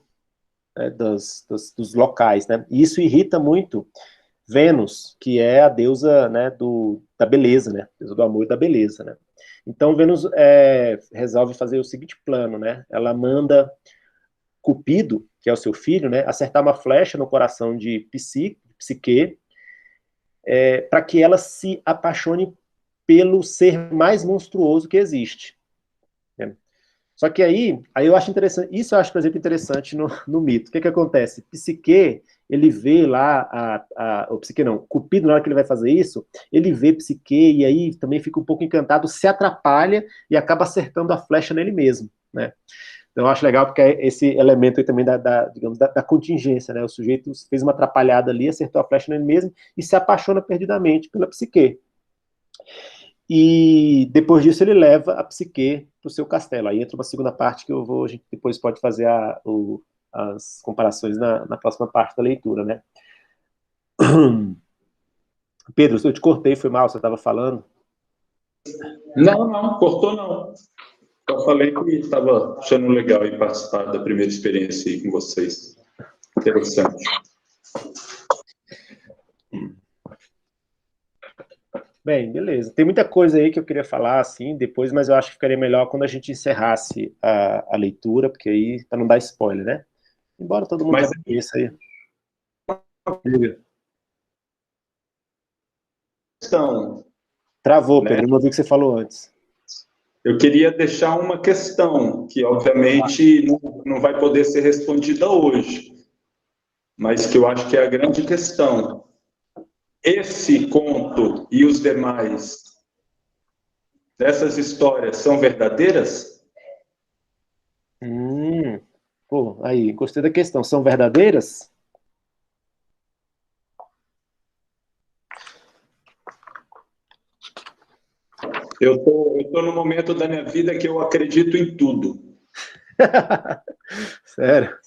né, dos locais, né? E isso irrita muito Vênus, que é a deusa, né, da beleza, né? Deusa do amor e da beleza, né? Então Vênus resolve fazer o seguinte plano, né? Ela manda Cupido, que é o seu filho, né, acertar uma flecha no coração de Psique, para que ela se apaixone pelo ser mais monstruoso que existe. Né? Só que aí eu acho interessante, isso eu acho, por exemplo, interessante no mito. O que acontece? Psique, ele vê lá, o Psique não, Cupido, na hora que ele vai fazer isso, ele vê Psique e aí também fica um pouco encantado, se atrapalha e acaba acertando a flecha nele mesmo, né? Então, eu acho legal porque é esse elemento aí também digamos, da contingência, né? O sujeito fez uma atrapalhada ali, acertou a flecha nele mesmo e se apaixona perdidamente pela Psique. E depois disso ele leva a Psique para o seu castelo. Aí entra uma segunda parte que a gente depois pode fazer as comparações na próxima parte da leitura, né? Pedro, eu te cortei, foi mal, você estava falando? Não, cortou não. Eu falei que estava achando legal em participar da primeira experiência aí com vocês. Interessante. Bem, beleza. Tem muita coisa aí que eu queria falar, assim, depois, mas eu acho que ficaria melhor quando a gente encerrasse a leitura, porque aí, para não dar spoiler, né? Embora todo mundo já conheça aí. Questão. Travou, Pedro, não ouvi o que você falou antes. Eu queria deixar uma questão, que obviamente não vai poder ser respondida hoje, mas que eu acho que é a grande questão. Esse conto e os demais dessas histórias são verdadeiras? Pô, aí, gostei da questão. São verdadeiras? Eu tô no momento da minha vida que eu acredito em tudo. Sério?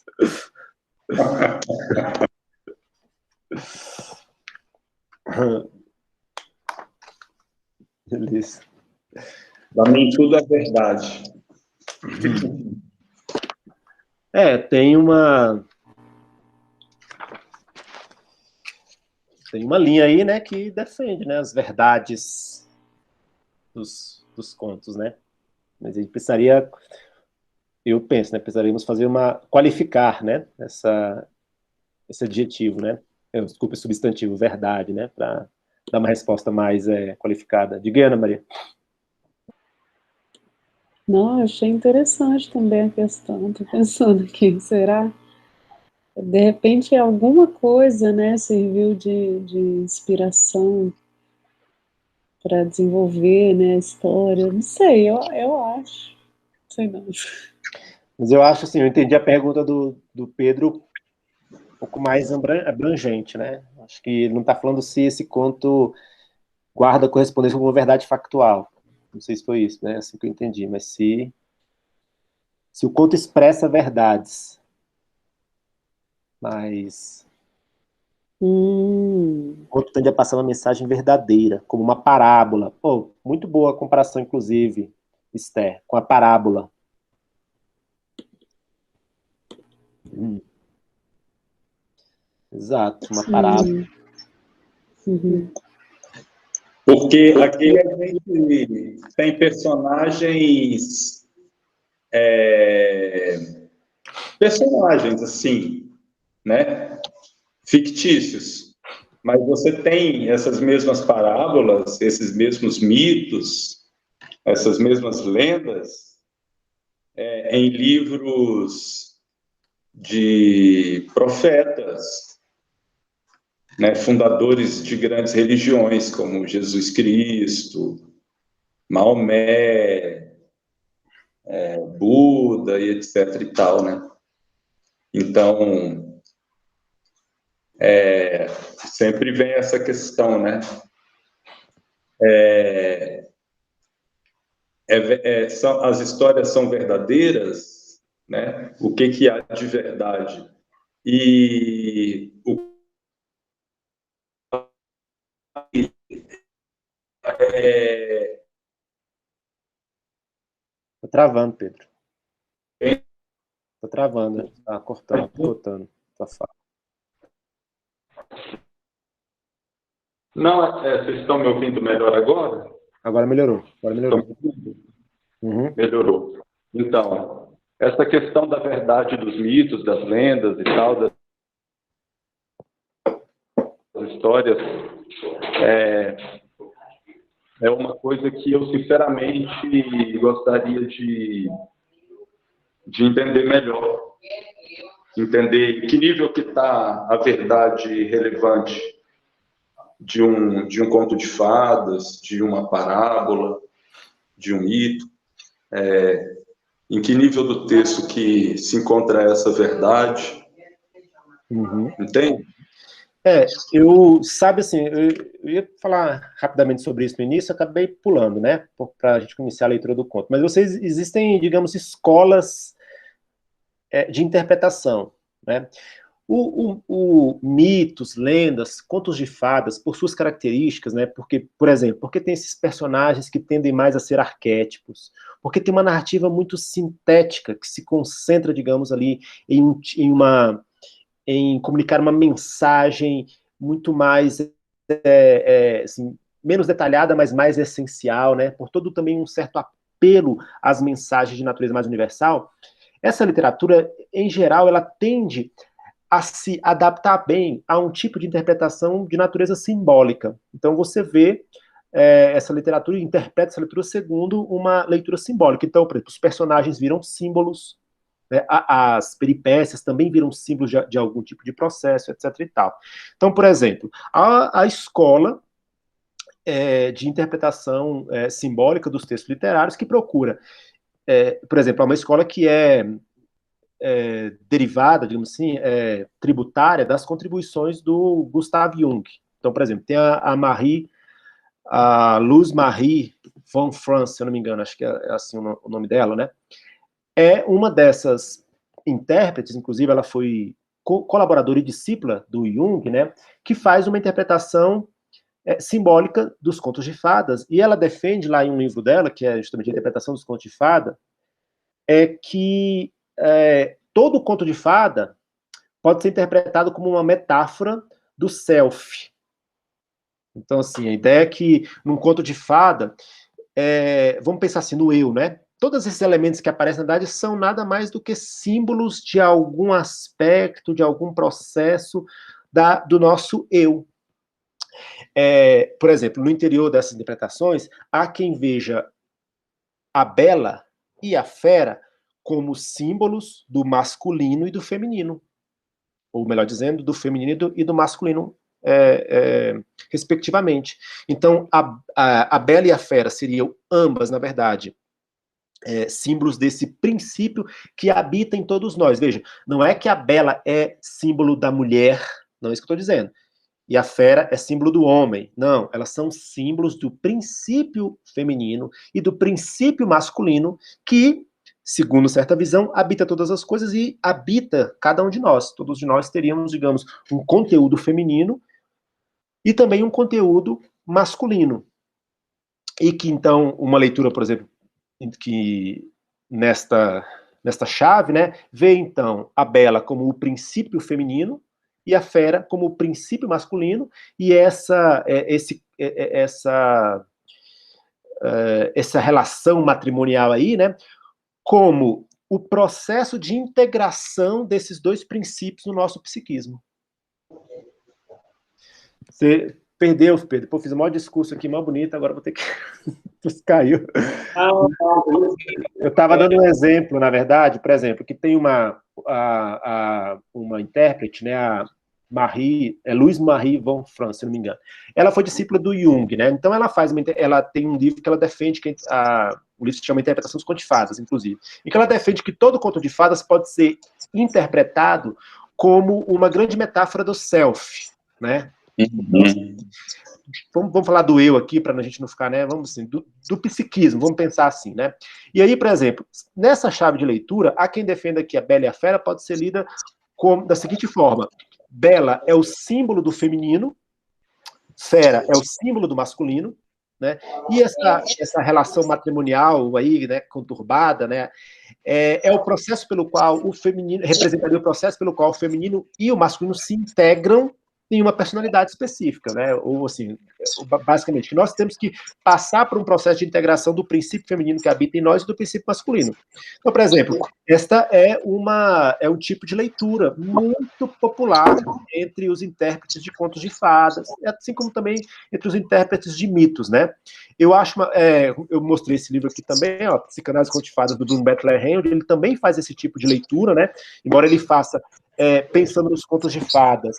Beleza. Para mim, tudo é verdade. Tem uma linha aí, né, que defende, né, as verdades dos contos, né? Mas a gente precisaria, eu penso, né, precisaríamos qualificar, né, esse adjetivo, né? desculpa, substantivo, verdade, né? Para dar uma resposta mais qualificada. Diga, Ana Maria. Não, eu achei interessante também a questão. Estou pensando aqui, será? De repente alguma coisa, né, serviu de inspiração para desenvolver, né, a história. Não sei, eu acho. Não sei não. Mas eu acho assim, eu entendi a pergunta do Pedro um pouco mais abrangente, né? Acho que ele não está falando se esse conto guarda correspondência com uma verdade factual. Não sei se foi isso, né? Assim que eu entendi, mas se o conto expressa verdades, mas o conto tende a passar uma mensagem verdadeira, como uma parábola. Pô, muito boa a comparação, inclusive, Esther, com a parábola. Exato, uma parábola. Uhum. Porque aqui a gente tem personagens assim, né, fictícios, mas você tem essas mesmas parábolas, esses mesmos mitos, essas mesmas lendas em livros de profetas, né, fundadores de grandes religiões como Jesus Cristo, Maomé, Buda e etc e tal, né? Então, sempre vem essa questão, né? As histórias são verdadeiras, né? O que há de verdade? E Tá travando, Pedro. Tá travando, tá cortando, picotando. Tá fácil. Não, vocês estão me ouvindo melhor agora? Agora melhorou. Uhum. Melhorou. Então, essa questão da verdade dos mitos, das lendas e tal, das histórias, é uma coisa que eu, sinceramente, gostaria de entender melhor. Entender em que nível que está a verdade relevante de um conto de fadas, de uma parábola, de um mito. Em que nível do texto que se encontra essa verdade. Uhum. Entende? Sabe assim, eu ia falar rapidamente sobre isso no início, acabei pulando, né, para a gente iniciar a leitura do conto. Mas existem, digamos, escolas de interpretação, né? O mitos, lendas, contos de fadas, por suas características, né? Porque, por exemplo, porque tem esses personagens que tendem mais a ser arquétipos, porque tem uma narrativa muito sintética que se concentra, digamos, ali em comunicar uma mensagem muito mais assim, menos detalhada, mas mais essencial, né? Por todo também um certo apelo às mensagens de natureza mais universal. Essa literatura, em geral, ela tende a se adaptar bem a um tipo de interpretação de natureza simbólica. Então, você vê essa literatura, interpreta essa leitura segundo uma leitura simbólica. Então, por exemplo, os personagens viram símbolos, né, as peripécias também viram símbolos de algum tipo de processo, etc. e tal. Então, por exemplo, a escola de interpretação simbólica dos textos literários que procura, por exemplo, uma escola que derivada, digamos assim, tributária das contribuições do Gustav Jung. Então, por exemplo, tem a Luz Marie von Franz, se eu não me engano, acho que é assim o nome dela, né? É uma dessas intérpretes, inclusive ela foi colaboradora e discípula do Jung, né? Que faz uma interpretação simbólica dos contos de fadas, e ela defende lá em um livro dela, que é justamente a interpretação dos contos de fada, que todo conto de fada pode ser interpretado como uma metáfora do self. Então, assim, a ideia é que num conto de fada, vamos pensar assim, no eu, né? Todos esses elementos que aparecem na verdade são nada mais do que símbolos de algum aspecto, de algum processo do nosso eu. Por exemplo, no interior dessas interpretações, há quem veja a bela e a fera como símbolos do masculino e do feminino. Ou melhor dizendo, do feminino e do masculino, respectivamente. Então, a bela e a fera seriam ambas, na verdade, símbolos desse princípio que habita em todos nós. Veja, não é que a bela é símbolo da mulher, não é isso que eu estou dizendo, e a fera é símbolo do homem. Não, elas são símbolos do princípio feminino e do princípio masculino que, segundo certa visão, habita todas as coisas e habita cada um de nós. Todos de nós teríamos, digamos, um conteúdo feminino e também um conteúdo masculino. E que, então, uma leitura, por exemplo, que nesta chave, né, vê, então, a bela como o princípio feminino e a fera como o princípio masculino, e essa relação matrimonial aí, né, como o processo de integração desses dois princípios no nosso psiquismo. Você perdeu, Pedro. Pô, fiz um maior discurso aqui, mó bonito, agora vou ter que... Caiu. Eu estava dando um exemplo, na verdade, por exemplo, que tem uma intérprete, né, a Louise Marie von Franz, se não me engano. Ela foi discípula do Jung, né? Então ela tem um livro que ela defende, o livro se chama Interpretação dos Contos de Fadas, inclusive, e que ela defende que todo conto de fadas pode ser interpretado como uma grande metáfora do self, né? Vamos falar do eu aqui, para a gente não ficar, né? Vamos assim, do psiquismo, vamos pensar assim, né? E aí, por exemplo, nessa chave de leitura, há quem defenda que a Bela e a Fera pode ser lida da seguinte forma: Bela é o símbolo do feminino, Fera é o símbolo do masculino, né? E essa relação matrimonial aí, né, conturbada, né, é o processo pelo qual o feminino representaria o processo pelo qual o feminino e o masculino se integram em uma personalidade específica, né? Ou assim, basicamente, que nós temos que passar por um processo de integração do princípio feminino que habita em nós e do princípio masculino. Então, por exemplo, esta é um tipo de leitura muito popular entre os intérpretes de contos de fadas, assim como também entre os intérpretes de mitos, né? Eu acho, eu mostrei esse livro aqui também, ó, Psicanálise Contos de Fadas, do Bruno Bettelheim, onde ele também faz esse tipo de leitura, né? Embora ele faça pensando nos contos de fadas,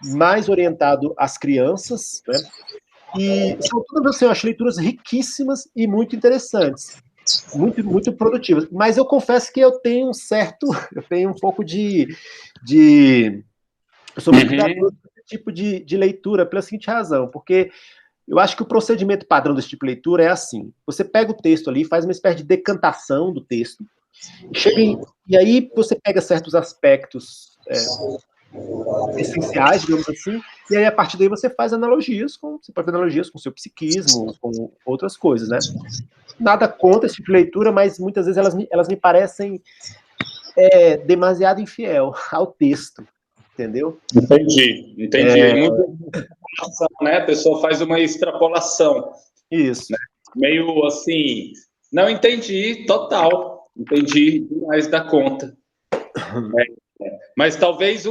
mais orientado às crianças, né? E são todas, assim, eu acho, leituras riquíssimas e muito interessantes, muito produtivas. Mas eu confesso que eu tenho um pouco eu sou muito cuidadoso desse tipo de leitura, pela seguinte razão, porque eu acho que o procedimento padrão desse tipo de leitura é assim: você pega o texto ali, faz uma espécie de decantação do texto, e aí você pega certos aspectos essenciais, digamos assim, e aí a partir daí você pode fazer analogias com o seu psiquismo, com outras coisas, né? Nada contra esse tipo de leitura, mas muitas vezes elas me parecem demasiado infiel ao texto, entendeu? Entendi. Né? A pessoa faz uma extrapolação. Isso. Né? Meio assim, não entendi, total. Entendi demais da conta. Mas talvez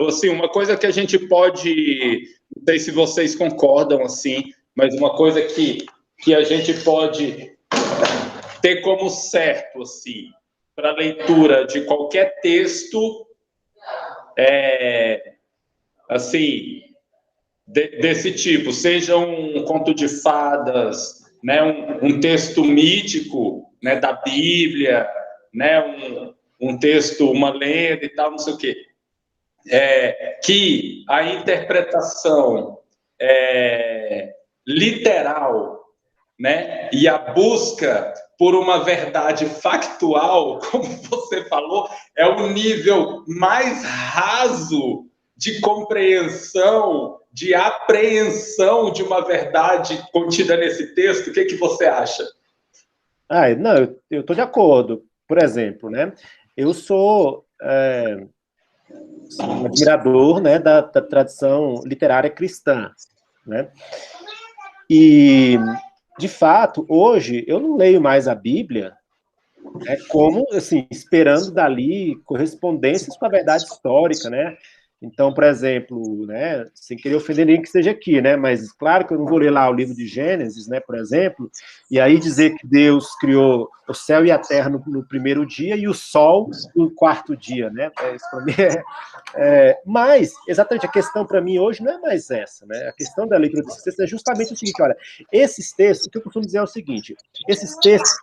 assim, uma coisa que a gente pode, não sei se vocês concordam assim, mas uma coisa que a gente pode ter como certo assim, para a leitura de qualquer texto assim, desse tipo, seja um conto de fadas, né, um texto mítico, né, da Bíblia, né, um texto, uma lenda e tal, não sei o quê, que a interpretação literal, né, e a busca por uma verdade factual, como você falou, é o nível mais raso de compreensão, de apreensão de uma verdade contida nesse texto. O que você acha? Não, eu estou de acordo. Por exemplo, né, eu sou um admirador, né, da tradição literária cristã, né? E, de fato, hoje eu não leio mais a Bíblia, como, assim, esperando dali correspondências com a verdade histórica, né? Então, por exemplo, né, sem querer ofender ninguém que esteja aqui, né, mas claro que eu não vou ler lá o livro de Gênesis, né, por exemplo, e aí dizer que Deus criou o céu e a terra no primeiro dia e o sol no quarto dia, né, isso para mim mas, exatamente, a questão para mim hoje não é mais essa, né, a questão da leitura desses textos é justamente o seguinte, olha, esses textos, o que eu costumo dizer é o seguinte, esses textos,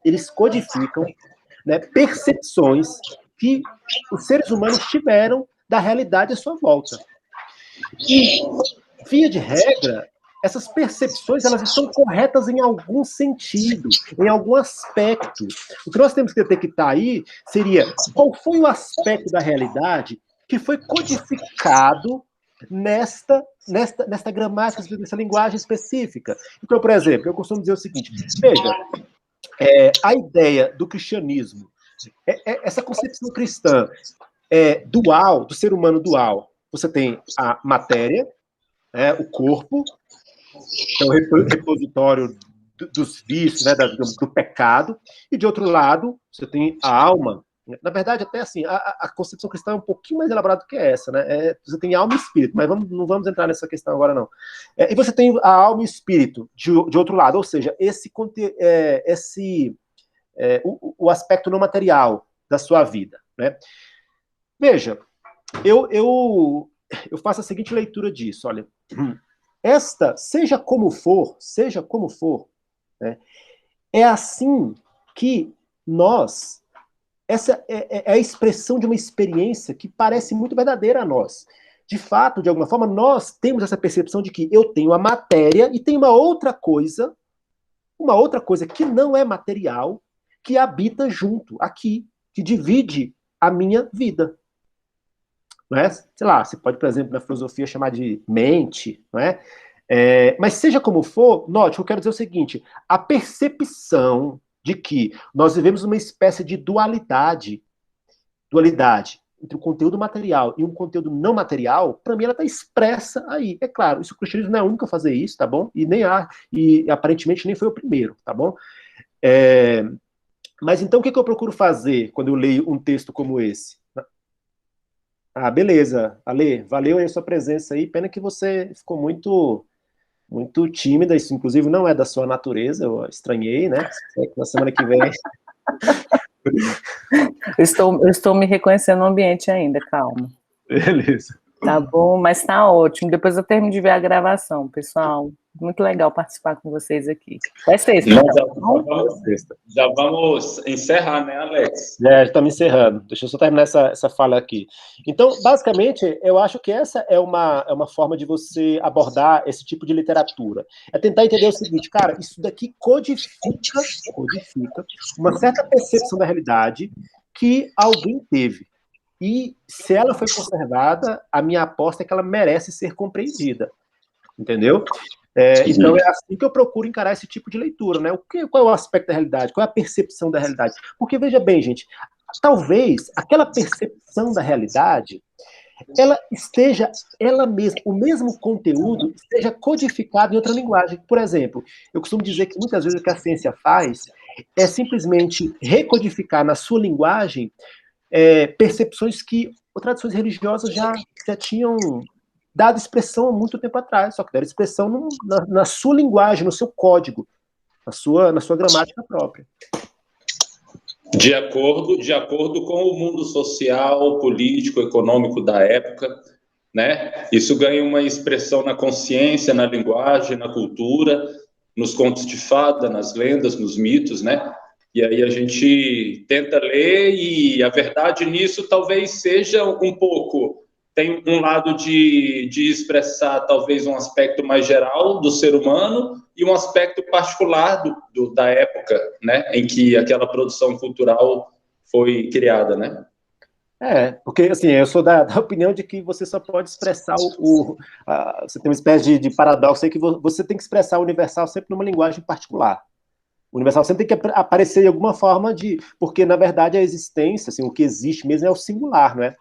eles codificam, né, percepções que os seres humanos tiveram da realidade à sua volta. E, via de regra, essas percepções elas estão corretas em algum sentido, em algum aspecto. O que nós temos que detectar aí seria qual foi o aspecto da realidade que foi codificado nesta gramática, nessa linguagem específica. Então, por exemplo, eu costumo dizer o seguinte, veja, a ideia do cristianismo, essa concepção cristã dual, do ser humano dual. Você tem a matéria, o corpo, que é o repositório dos vícios, né, do pecado, e de outro lado, você tem a alma. Na verdade, até assim, a concepção cristã é um pouquinho mais elaborada do que essa, né? Você tem alma e espírito, mas não vamos entrar nessa questão agora, não. E você tem a alma e o espírito de outro lado, ou seja, o aspecto não material da sua vida, né? Veja, eu faço a seguinte leitura disso, olha, seja como for, né, é assim que essa é a expressão de uma experiência que parece muito verdadeira a nós. De fato, de alguma forma, nós temos essa percepção de que eu tenho a matéria e tem uma outra coisa que não é material, que habita junto, aqui, que divide a minha vida. Não é? Sei lá, você pode, por exemplo, na filosofia chamar de mente, não é? Mas seja como for, note, eu quero dizer o seguinte, a percepção de que nós vivemos uma espécie de dualidade entre o conteúdo material e um conteúdo não material, para mim ela está expressa aí. É claro, o cristianismo não é o único a fazer isso, tá bom? E aparentemente nem foi o primeiro, tá bom? Mas então o que eu procuro fazer quando eu leio um texto como esse? Beleza, Ale, valeu aí a sua presença aí, pena que você ficou muito tímida, isso inclusive não é da sua natureza, eu estranhei, né? Na semana que vem... Eu estou me reconhecendo no ambiente ainda, calma. Beleza. Tá bom, mas tá ótimo, depois eu termino de ver a gravação, pessoal. Muito legal participar com vocês aqui. Vai sexta, já vamos encerrar, né, Alex? Já estamos encerrando. Deixa eu só terminar essa fala aqui. Então, basicamente, eu acho que essa é uma forma de você abordar esse tipo de literatura. É tentar entender o seguinte, cara, isso daqui codifica uma certa percepção da realidade que alguém teve. E se ela foi conservada, a minha aposta é que ela merece ser compreendida. Entendeu? Então é assim que eu procuro encarar esse tipo de leitura, né? Qual é o aspecto da realidade? Qual é a percepção da realidade? Porque, veja bem, gente, talvez aquela percepção da realidade, ela mesma, o mesmo conteúdo, esteja codificado em outra linguagem. Por exemplo, eu costumo dizer que muitas vezes o que a ciência faz é simplesmente recodificar na sua linguagem percepções que tradições religiosas já tinham dado expressão há muito tempo atrás, só que deram expressão na sua linguagem, no seu código, na sua gramática própria. De acordo com o mundo social, político, econômico da época, né? Isso ganha uma expressão na consciência, na linguagem, na cultura, nos contos de fada, nas lendas, nos mitos, né? E aí a gente tenta ler e a verdade nisso talvez seja um pouco... Tem um lado de expressar talvez um aspecto mais geral do ser humano e um aspecto particular da época, né, em que aquela produção cultural foi criada, né? Porque assim, eu sou da opinião de que você só pode expressar você tem uma espécie de paradoxo aí que você tem que expressar o universal sempre numa linguagem particular. O universal sempre tem que aparecer de alguma forma porque na verdade a existência, assim, o que existe mesmo é o singular, não é?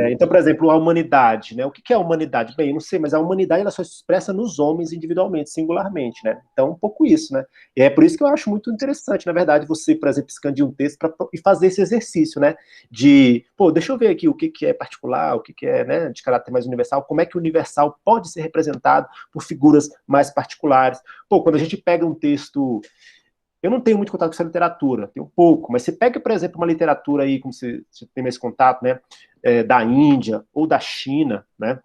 Então, por exemplo, a humanidade, né? O que é a humanidade? Bem, eu não sei, mas a humanidade ela só se expressa nos homens individualmente, singularmente, né? Então, um pouco isso, né? E é por isso que eu acho muito interessante, na verdade, você, por exemplo, expandir um texto e fazer esse exercício, né? De, pô, deixa eu ver aqui o que é particular, o que é, né, de caráter mais universal, como é que o universal pode ser representado por figuras mais particulares. Pô, quando a gente pega um texto. Eu não tenho muito contato com essa literatura, tenho um pouco, mas você pega, por exemplo, uma literatura aí, como você tem mais contato, né, da Índia ou da China, né,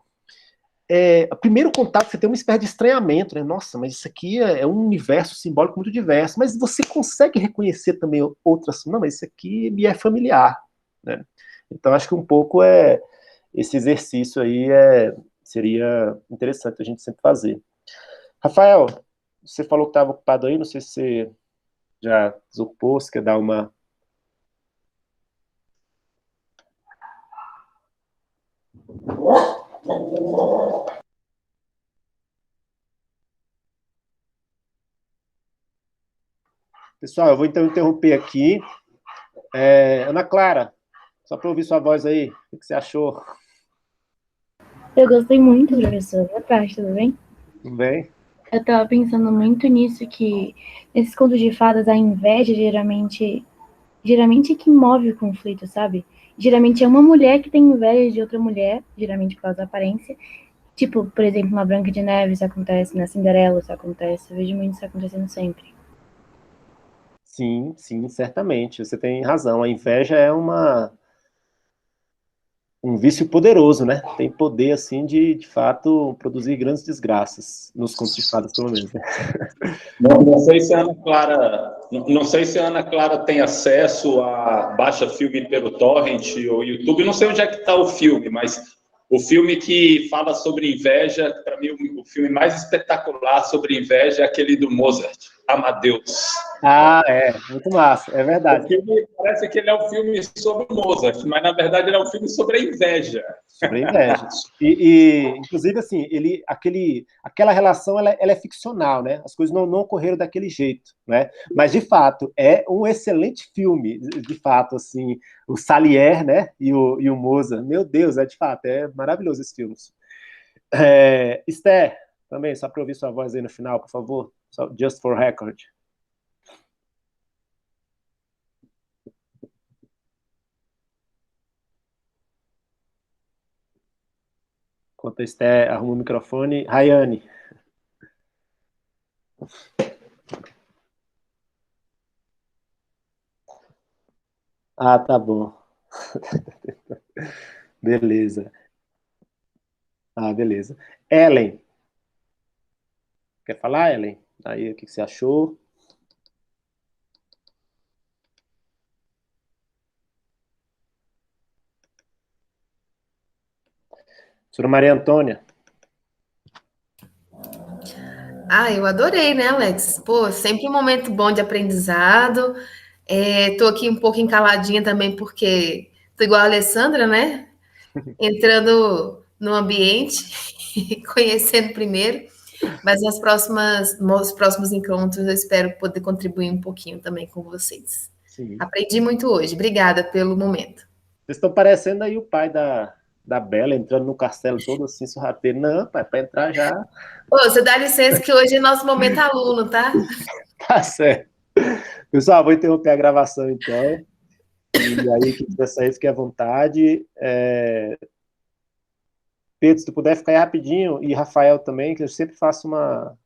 o primeiro contato você tem uma espécie de estranhamento, né, nossa, mas isso aqui é um universo simbólico muito diverso, mas você consegue reconhecer também outras, não, mas isso aqui me é familiar, né, então acho que um pouco esse exercício aí seria interessante a gente sempre fazer. Rafael, você falou que estava ocupado aí, não sei se você já desocupou, você quer dar uma... Pessoal, eu vou então interromper aqui. Ana Clara, só para ouvir sua voz aí, o que você achou? Eu gostei muito, professor. Boa tarde, tudo bem? Tudo bem? Eu estava pensando muito nisso, que nesses contos de fadas a inveja geralmente é que move o conflito, sabe? Geralmente é uma mulher que tem inveja de outra mulher, geralmente por causa da aparência. Tipo, por exemplo, na Branca de Neve isso acontece, na Cinderela isso acontece. Eu vejo muito isso acontecendo sempre. Sim, sim, certamente. Você tem razão. A inveja é um vício poderoso, né? Tem poder, assim, de fato, produzir grandes desgraças nos contos de fadas, pelo menos. Né? Não sei se a Ana Clara, não sei se a Ana Clara tem acesso a baixa filme pelo Torrent ou YouTube. Não sei onde é que está o filme, mas o filme que fala sobre inveja, para mim o filme mais espetacular sobre inveja é aquele do Mozart, Amadeus. Ah, muito massa, é verdade. O filme parece que ele é um filme sobre o Mozart, mas na verdade ele é um filme sobre a inveja. Sobre a inveja. Inclusive, assim, aquela relação ela é ficcional, né? As coisas não ocorreram daquele jeito, né? Mas, de fato, é um excelente filme, de fato, assim, o Salier, né? E o Mozart. Meu Deus, de fato, é maravilhoso esse filme. Esther, também, só para ouvir sua voz aí no final, por favor. Just for record. Enquanto a Esther arruma o microfone. Rayane. Ah, tá bom. Beleza. Ah, beleza. Ellen. Quer falar, Ellen? Aí, o que você achou? Senhora Maria Antônia. Eu adorei, né, Alex? Pô, sempre um momento bom de aprendizado. Tô aqui um pouco encaladinha também, porque tô igual a Alessandra, né? Entrando no ambiente, conhecendo primeiro, mas nos próximos encontros eu espero poder contribuir um pouquinho também com vocês. Sim. Aprendi muito hoje. Obrigada pelo momento. Vocês estão parecendo aí o pai da Bela, entrando no castelo todo assim, sorrateiro. Não, pai, para entrar já... Ô, você dá licença que hoje é nosso momento aluno, tá? Tá certo. Pessoal, vou interromper a gravação, então. E aí, quem quiser sair, fique à vontade. Pedro, se tu puder ficar aí rapidinho, e Rafael também, que eu sempre faço uma